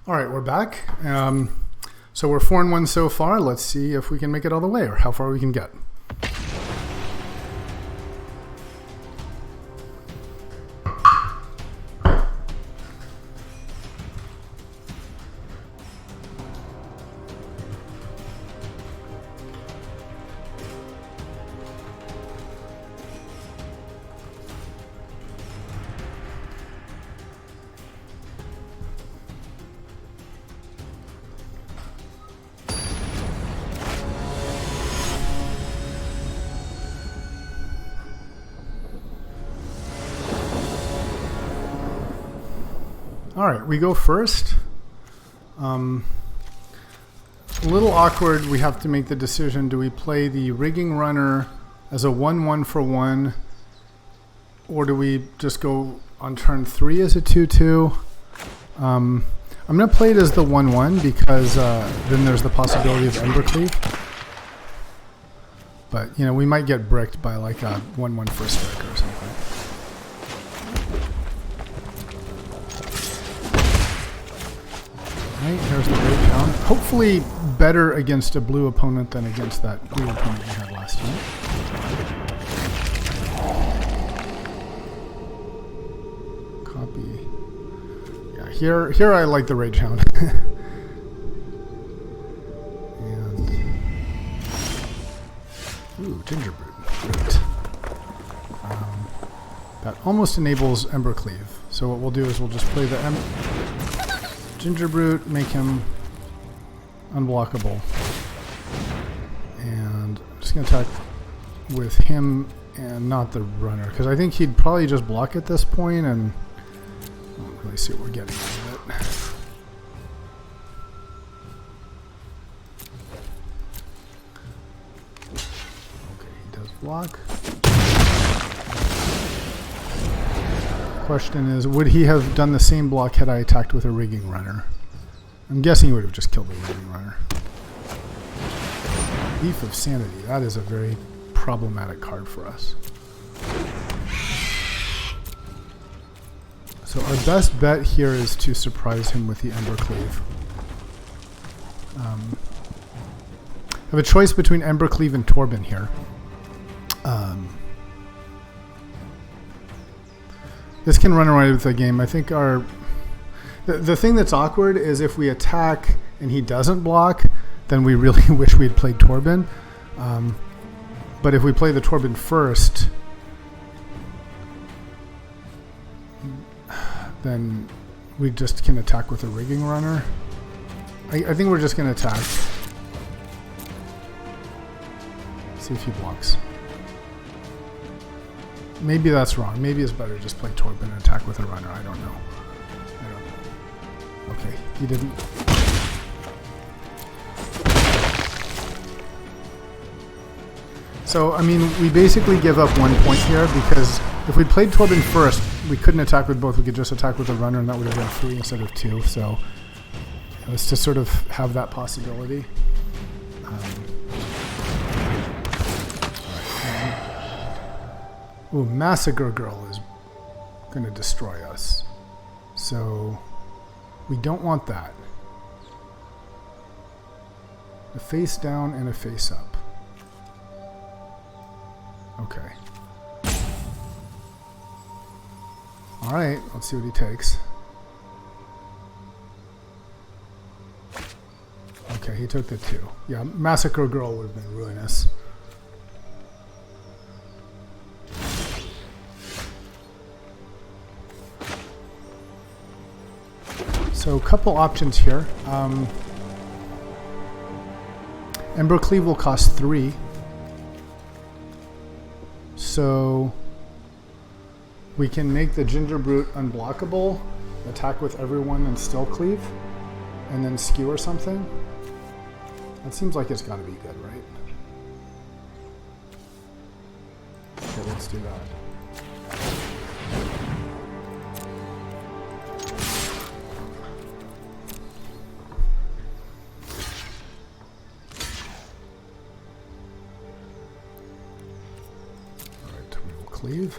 All right, we're back. So we're 4-1 so far. Let's see if we can make it all the way or how far we can get. All right, we go first. A little awkward. We have to make the decision. Do we play the rigging runner as a 1-1 for 1, or do we just go on turn 3 as a 2-2? I'm going to play it as the 1-1 because then there's the possibility of Embercleave. But, you know, we might get bricked by like a 1-1 first strike or something. Right, here's the Rage Hound. Hopefully better against a blue opponent than against that blue opponent we had last time. Copy. Yeah, here I like the Rage Hound. And ooh, Gingerbrute. Great. That almost enables Embercleave. So what we'll do is we'll just play the Gingerbrute, make him unblockable. And I'm just going to attack with him and not the runner, because I think he'd probably just block at this point, and I don't really see what we're getting out of it. Okay, he does block. Question is, would he have done the same block had I attacked with a rigging runner? I'm guessing he would have just killed the rigging runner. Thief of Sanity. That is a very problematic card for us. So our best bet here is to surprise him with the Embercleave. I have a choice between Embercleave and Torben here. This can run away with the game. I think the thing that's awkward is if we attack and he doesn't block, then we really wish we'd played Torben. But if we play the Torben first, then we just can attack with a rigging runner. I think we're just going to attack. See if he blocks. Maybe that's wrong. Maybe it's better to just play Torben and attack with a runner. I don't know. Okay, he didn't. So, I mean, we basically give up 1 point here because if we played Torben first, we couldn't attack with both. We could just attack with a runner, and that would have been 3 instead of 2. So, let's just sort of have that possibility. Ooh, Massacre Girl is going to destroy us. So, we don't want that. A face down and a face up. Okay. Alright, let's see what he takes. Okay, he took the 2. Yeah, Massacre Girl would have been ruinous. So a couple options here. Embercleave will cost 3. So we can make the Gingerbrute unblockable, attack with everyone and still cleave, and then skewer something. That seems like it's got to be good, right? Okay, let's do that. Cleave.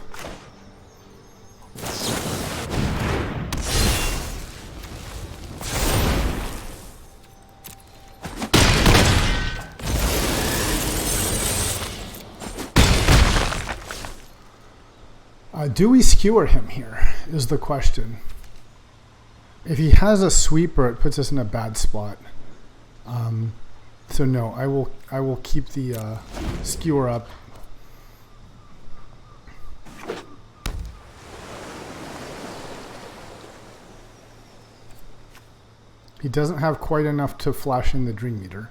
Do we skewer him here is the question. If he has a sweeper, it puts us in a bad spot. So no, I will keep the skewer up. He doesn't have quite enough to flash in the Dream Eater.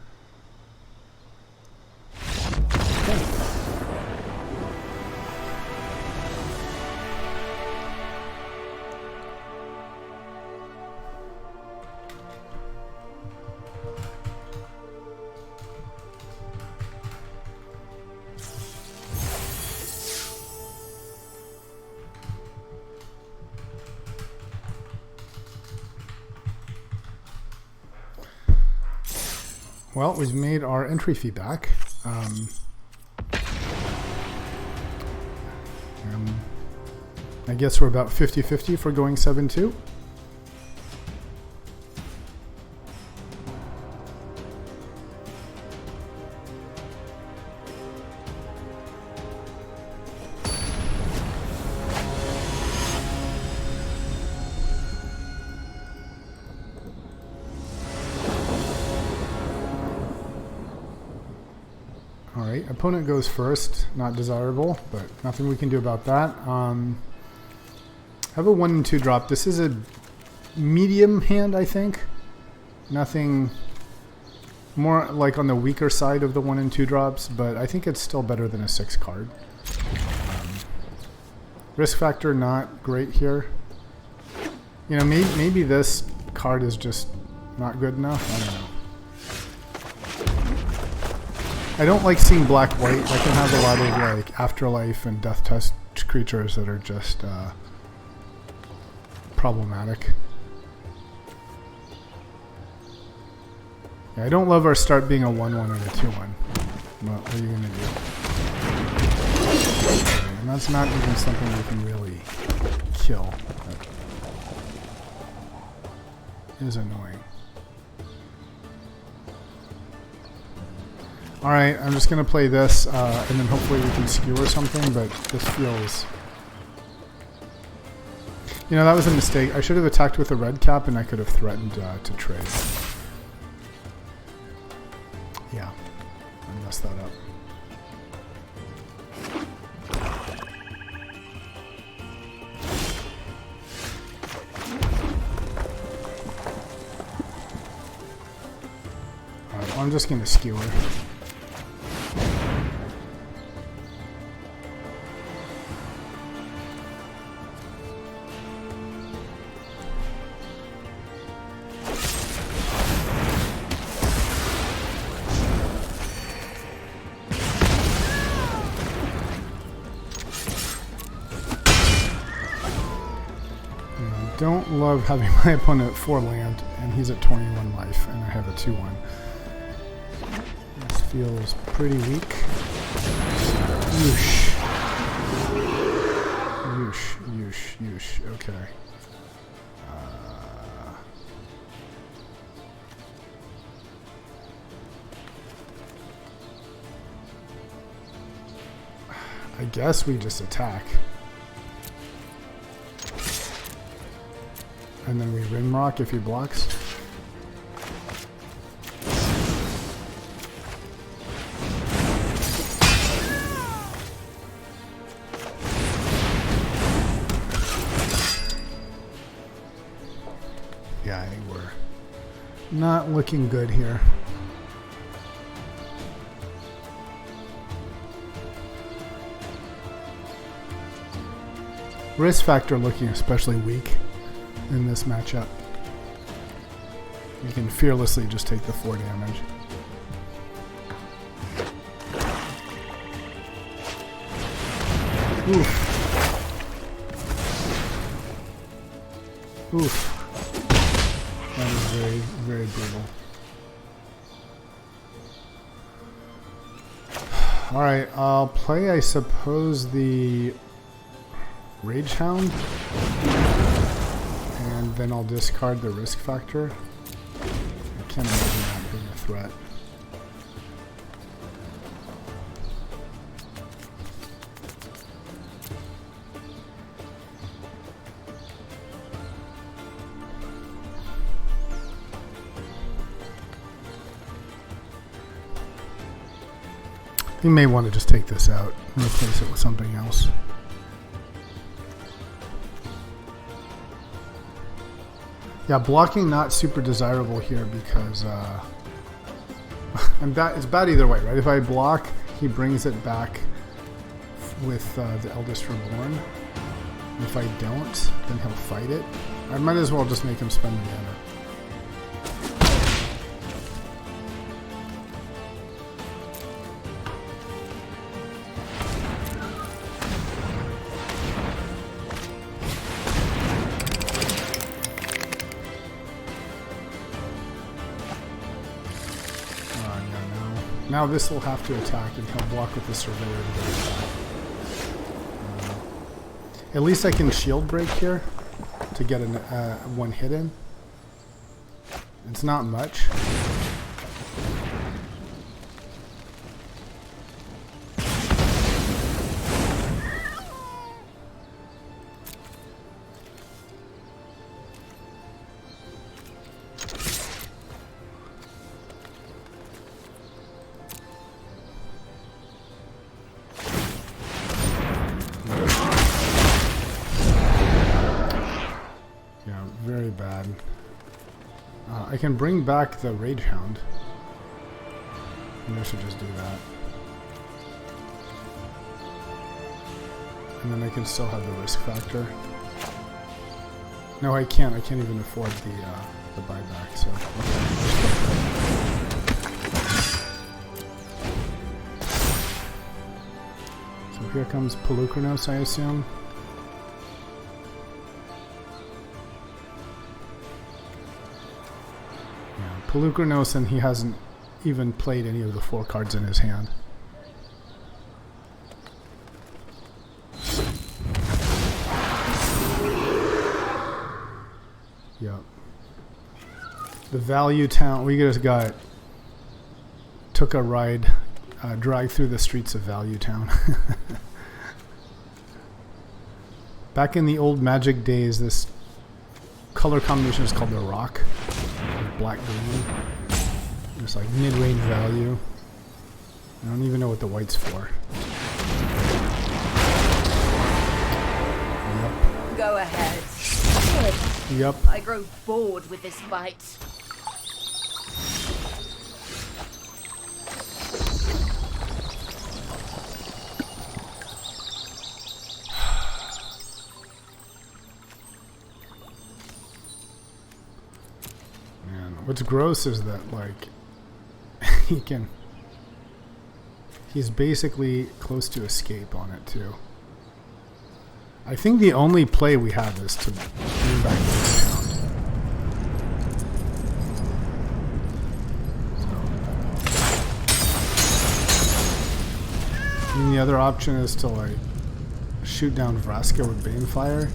Well, we've made our entry fee back. I guess we're about 50-50 for going 7-2. Alright, opponent goes first. Not desirable, but nothing we can do about that. Have a 1 and 2 drop. This is a medium hand, I think. Nothing more like on the weaker side of the 1 and 2 drops, but I think it's still better than a 6 card. Risk factor not great here. You know, maybe this card is just not good enough. I don't know. I don't like seeing black-white. I can have a lot of like afterlife and death test creatures that are just problematic. Yeah, I don't love our start being a 1-1 and a 2-1. What are you gonna do? Okay, and that's not even something we can really kill. That is annoying. Alright, I'm just going to play this, and then hopefully we can skewer something, but this feels... You know, that was a mistake. I should have attacked with a red cap, and I could have threatened to trade. Yeah, I messed that up. Alright, well, I'm just going to skewer. Don't love having my opponent at 4 land and he's at 21 life and I have a 2-1. This feels pretty weak. Yoosh. Yoosh, yoosh, yoosh. Okay. I guess we just attack. And then we Rimrock if he blocks. Yeah, I think we're not looking good here. Risk factor looking especially weak in this matchup. You can fearlessly just take the 4 damage. Oof. Oof. That is very, very brutal. Alright, I'll play, I suppose, the Rage Hound. And then I'll discard the risk factor. I can't imagine that being a threat. You may want to just take this out and replace it with something else. Yeah, blocking not super desirable here because it's bad either way, right? If I block, he brings it back with the Eldest Reborn. If I don't, then he'll fight it. I might as well just make him spend mana. Now this will have to attack and he'll block with the Surveyor to get attack. At least I can shield break here to get one hit in. It's not much. Very bad. I can bring back the Rage Hound. Maybe I should just do that. And then I can still have the risk factor. No, I can't. I can't even afford the buyback, so... So here comes Polukranos, I assume. Polukranos, and he hasn't even played any of the 4 cards in his hand. Yep. The Value Town, we just took a ride, dragged through the streets of Value Town. Back in the old Magic days, this color combination is called the Rock. Black green. Just like mid-range value. I don't even know what the white's for. Yep. Go ahead. Yep. I grow bored with this fight. What's gross is that, like, he's basically close to escape on it, too. I think the only play we have is to bring back the Hound. So. I mean, the other option is to, like, shoot down Vraska with Banefire.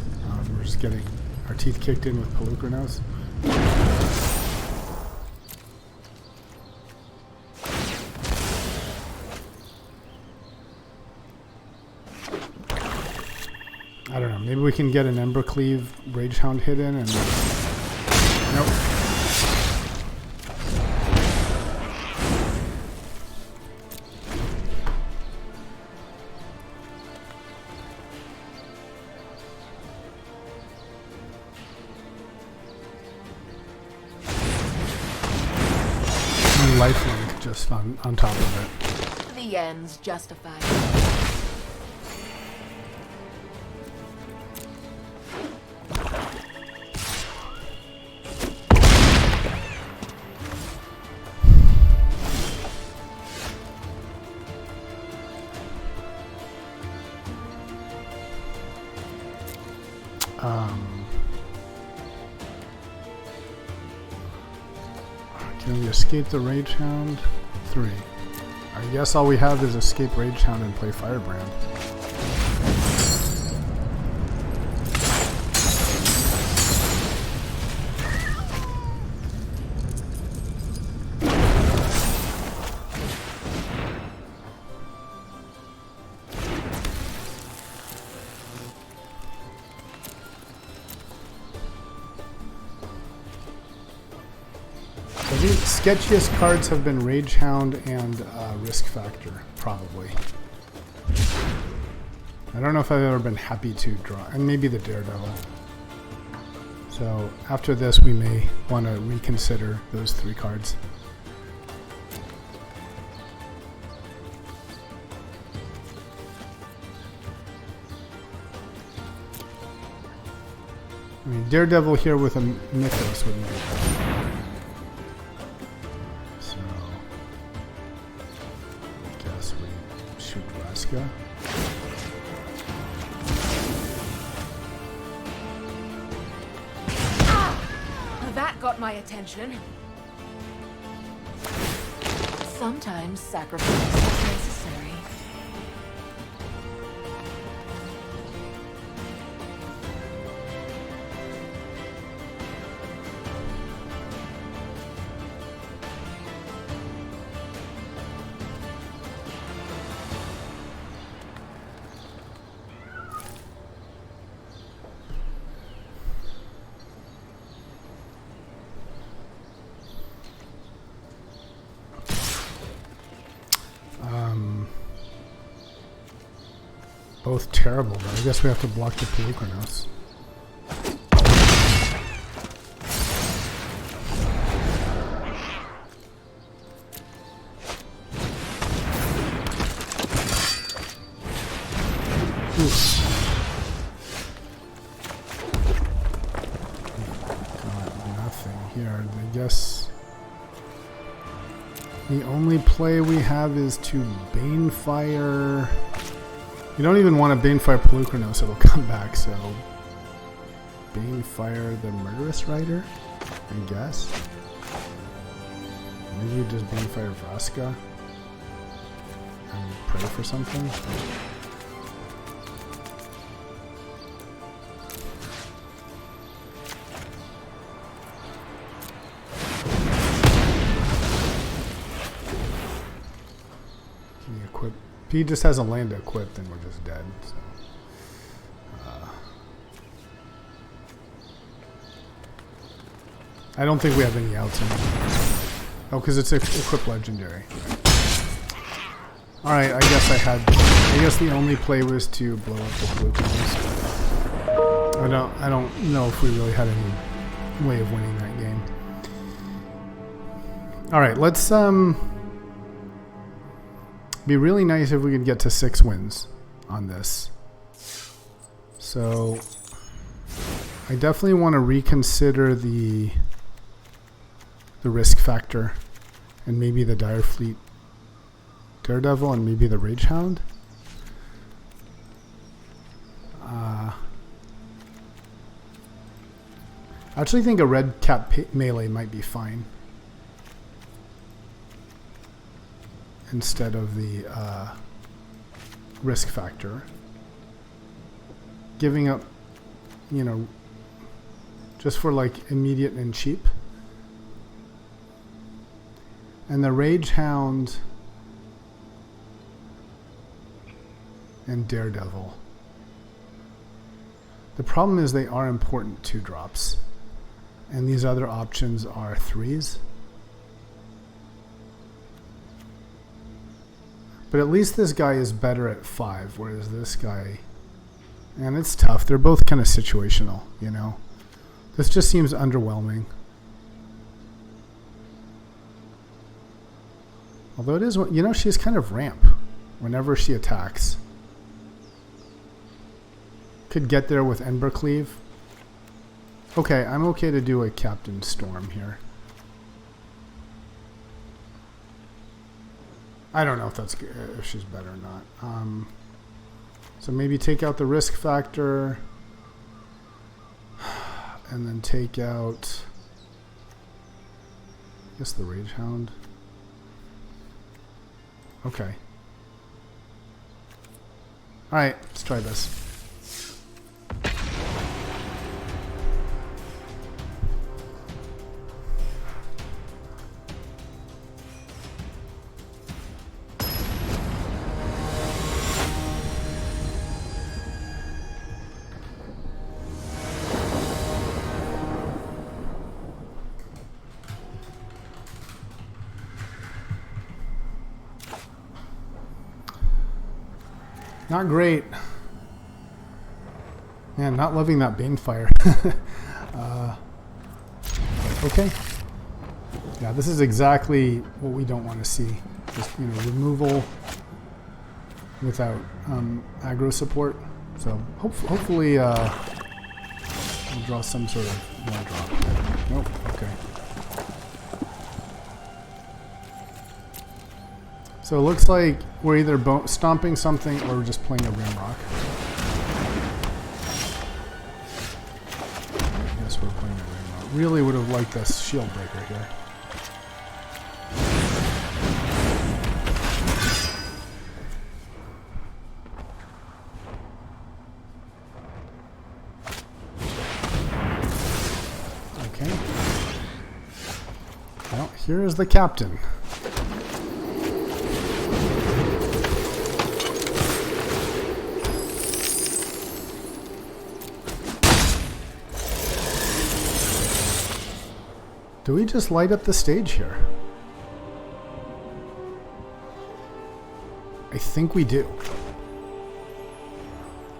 We're just getting our teeth kicked in with Polukranos. I don't know, maybe we can get an Embercleave Ragehound hit in and... Nope. And lifelink just on top of it. The ends justify. Can we escape the Ragehound? 3. I guess all we have is escape Ragehound and play Firebrand. think sketchiest cards have been Rage Hound and Risk Factor, probably. I don't know if I've ever been happy to draw, and maybe the Daredevil. So after this, we may want to reconsider those 3 cards. I mean, Daredevil here with a Mythos wouldn't be bad. So, I guess we shoot Vraska. That got my attention. Sometimes sacrifice is necessary. Both terrible, but I guess we have to block the Polukranos. Got nothing here. I guess the only play we have is to Banefire. You don't even want to Banefire Polukranos, it'll come back, so Banefire the Murderous Rider, I guess. Maybe just Banefire Vraska and pray for something. If he just has a land to equip, then we're just dead. So. I don't think we have any outs anymore. Oh, because it's equip legendary. All right, I guess the only play was to blow up the blue cards. I don't know if we really had any way of winning that game. All right, let's be really nice if we could get to 6 wins on this. So I definitely want to reconsider the risk factor and maybe the Dire Fleet Daredevil and maybe the Rage Hound. I actually think a red cap melee might be fine instead of the risk factor. Giving up, you know, just for like immediate and cheap. And the Rage Hound and Daredevil. The problem is they are important 2-drops. And these other options are 3s. But at least this guy is better at 5, whereas this guy... And it's tough. They're both kind of situational, you know. This just seems underwhelming. Although it is, you know, she's kind of ramp whenever she attacks. Could get there with Embercleave. Okay, I'm okay to do a Captain Storm here. I don't know if that's good, if she's better or not. So maybe take out the risk factor, and then take out, I guess, the Rage Hound. Okay. All right, let's try this. Not great. Man, not loving that Banefire. Okay. Yeah, this is exactly what we don't want to see. Just, you know, removal without aggro support. So hopefully we'll draw some sort of one drop. Nope. Okay. So it looks like we're either stomping something or we're just playing a Rimrock. I guess we're playing a Rimrock. Really would have liked a Shield Breaker here. Okay. Well, here is the captain. Do we just light up the stage here? I think we do.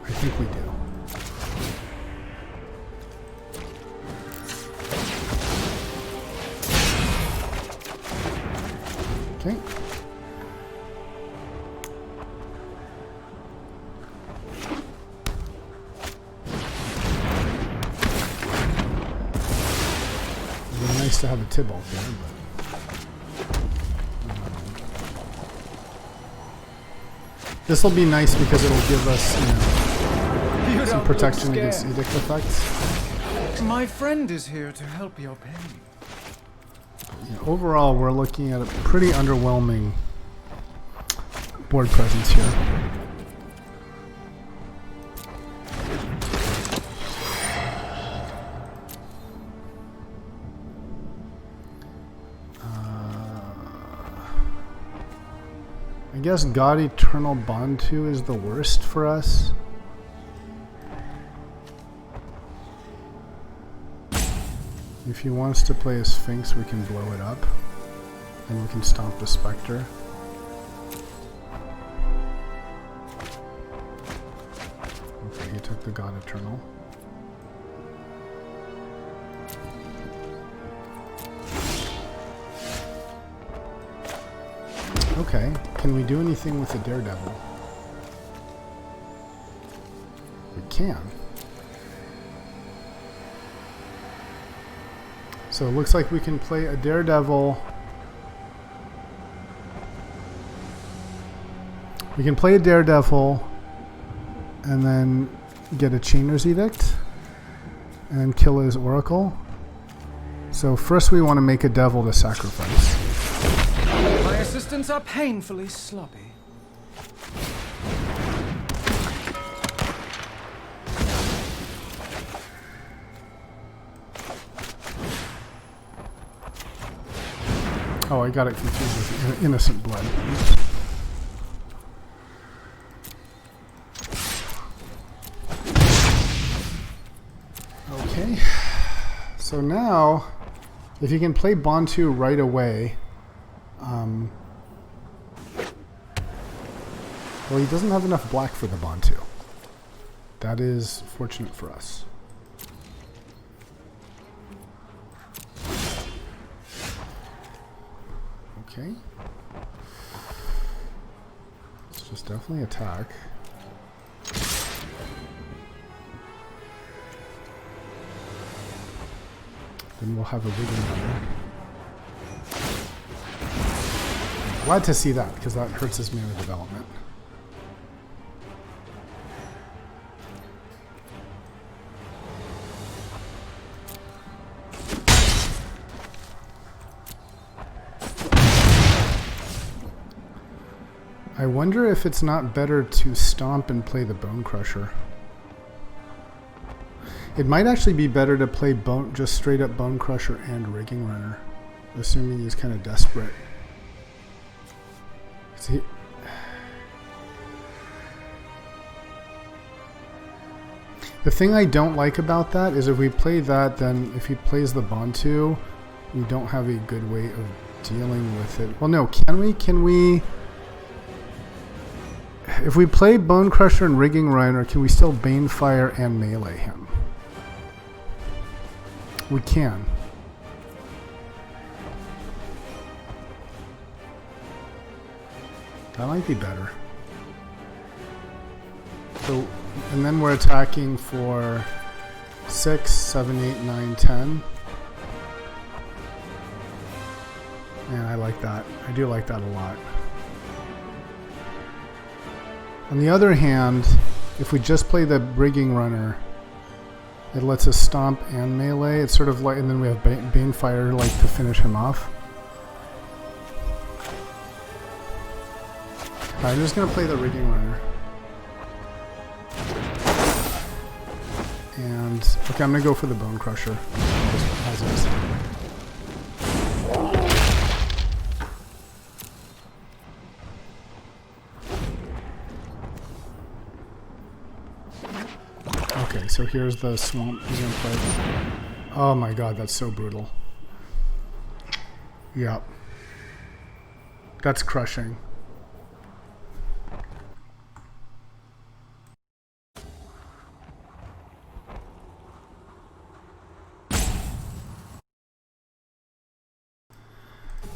I think we do. Okay. Nice to have a Tibalt there, but this will be nice because it'll give us, you know, some protection against edict effects. My friend is here to help your pain. Yeah, overall, we're looking at a pretty underwhelming board presence here. I guess God Eternal Bantu is the worst for us. If he wants to play a Sphinx, we can blow it up. And we can stomp the Spectre. Okay, he took the God Eternal. Okay, can we do anything with the Daredevil? We can. So it looks like we can play a Daredevil. We can play a Daredevil and then get a Chainer's Edict and kill his Oracle. So first we want to make a Devil to sacrifice. My assistants are painfully sloppy. Oh, I got it confused with Innocent Blood. Okay. So now, if you can play Bantu right away, well, he doesn't have enough black for the Bantu. That is fortunate for us. Okay. Let's just definitely attack. Then we'll have a Rigging Runner. Glad to see that, because that hurts his mana development. I wonder if it's not better to stomp and play the Bone Crusher. It might actually be better to play just straight up Bone Crusher and Rigging Runner, assuming he's kind of desperate. See, the thing I don't like about that is if we play that, then if he plays the Bantu, we don't have a good way of dealing with it. Well, no, can we? if we play Bone Crusher and Rigging Runner, can we still Banefire and melee him? We can. That might be better. So, and then we're attacking for 6, 7, 8, 9, 10. And I like that. I do like that a lot. On the other hand, if we just play the Rigging Runner, it lets us stomp and melee. It's sort of like, and then we have Banefire like to finish him off. I'm just gonna play the Rigging Runner. And okay, I'm gonna go for the Bone Crusher. As is. Okay, so here's the swamp he's gonna play. Oh my god, that's so brutal. Yep. That's crushing.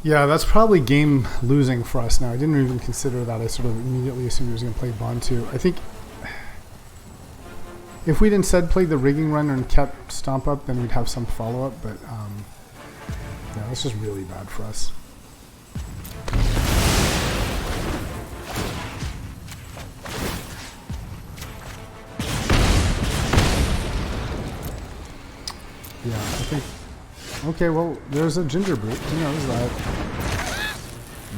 Yeah, that's probably game losing for us now. I didn't even consider that. I sort of immediately assumed he was going to play Bantu. I think if we'd instead played the Rigging Runner and kept Stomp Up, then we'd have some follow-up, but yeah, this is really bad for us. Yeah, I think... Okay, well, there's a Ginger Brute. Who knows that?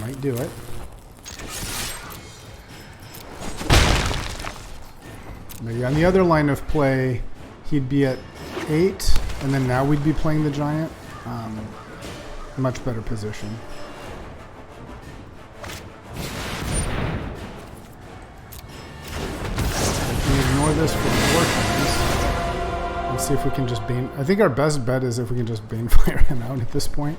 Might do it. Maybe on the other line of play, he'd be at 8, and then now we'd be playing the Giant. Much better position. Can we ignore this for 4 times? Let's see if we can just Bane... I think our best bet is if we can just Banefire him out at this point.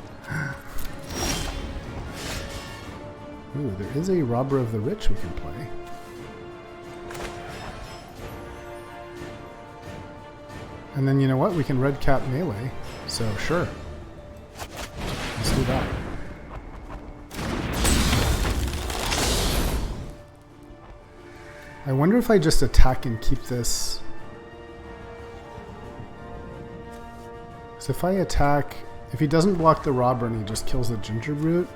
Ooh, there is a Robber of the Rich we can play. And then you know what? We can Red Cap melee. So sure. Let's do that. I wonder if I just attack and keep this... So if I attack... If he doesn't block the Robber and he just kills the Ginger Brute,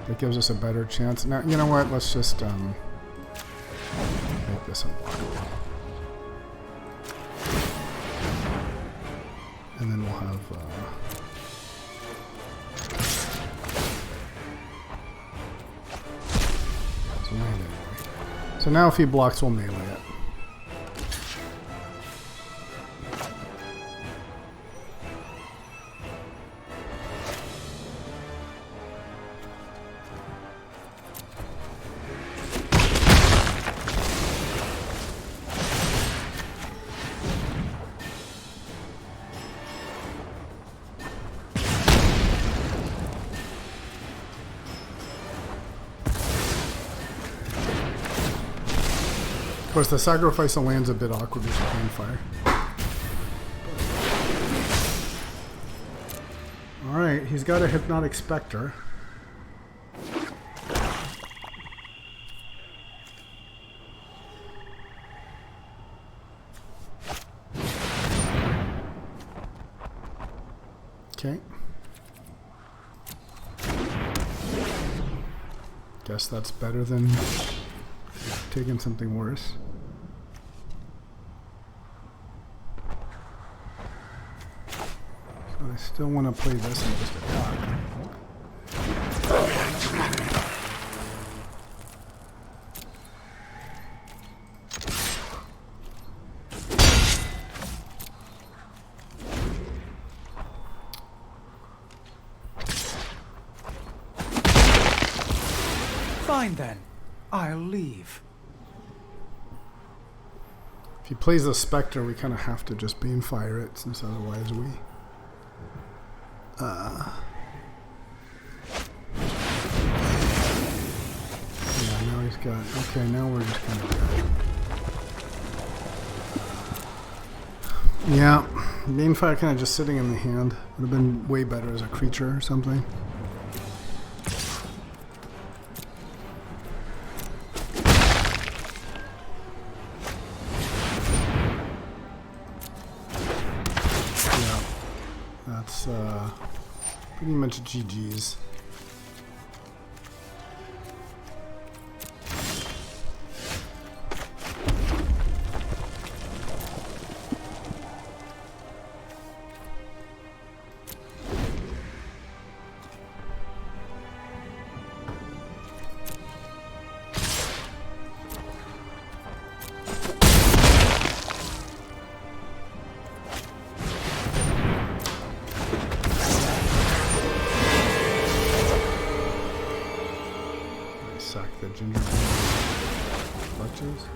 that gives us a better chance. Now, you know what? Let's just make this unblockable. And then we'll have... so land anyway. So now if he blocks, we'll melee it. Of course, the sacrifice lands a bit awkward with Banefire. Alright, he's got a Hypnotic Spectre. Okay. Guess that's better than taking something worse. So I still want to play this and just attack. Fine then. I'll leave. If he plays the Spectre, we kind of have to just Banefire it, since otherwise we... Yeah, now he's... we've got... Okay, now we're just kind of... Yeah, Banefire kind of just sitting in the hand. Would have been way better as a creature or something. Yeah, that's pretty much GG's. Sack the ginger clutches.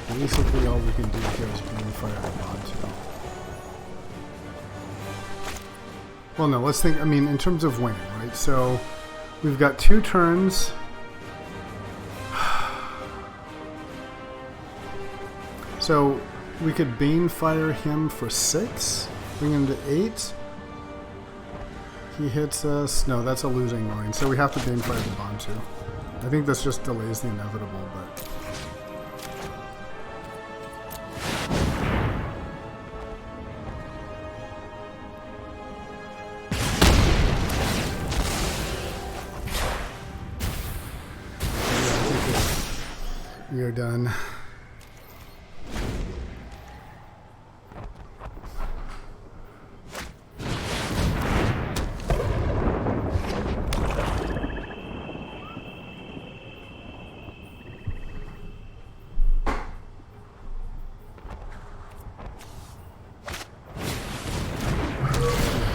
Basically all we can do here is Banefire the Bontu. Well no, let's think, I mean in terms of winning, right? So we've got 2 turns. So we could Banefire him for 6, bring him to 8. He hits us. No, that's a losing line. So we have to Banefire the Bontu. I think this just delays the inevitable, but... we are done.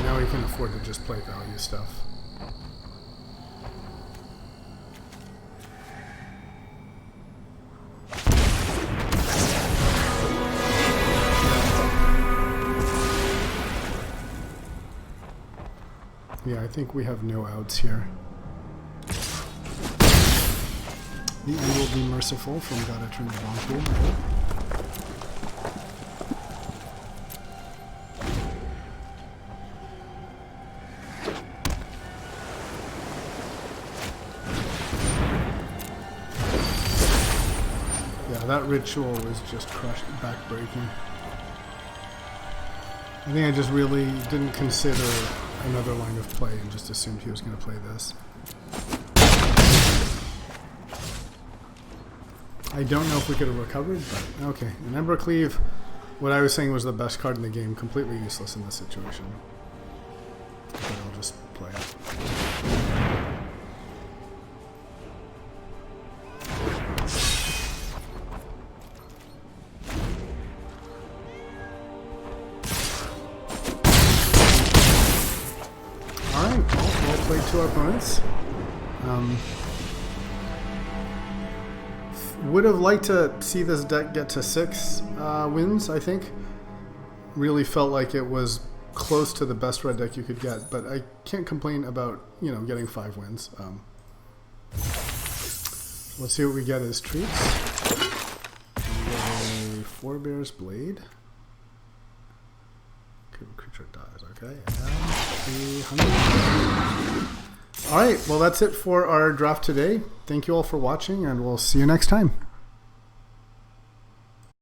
Now we can afford to just play value stuff. Yeah, I think we have no outs here. The end will be merciful from Gotta Turn the Bontu. Yeah, that ritual was just crushed, backbreaking. I think I just really didn't consider another line of play and just assumed he was going to play this. I don't know if we could have recovered, but okay. And Ember Cleave, what I was saying was the best card in the game, completely useless in this situation. But I'll just play it. Alright, well played to our opponents. Would have liked to see this deck get to 6 wins, I think. Really felt like it was close to the best red deck you could get, but I can't complain about, you know, getting 5 wins. Let's see what we get as treats. We get a Forebear's Blade. Creature dies, okay. And 300. Alright, well that's it for our draft today. Thank you all for watching, and we'll see you next time.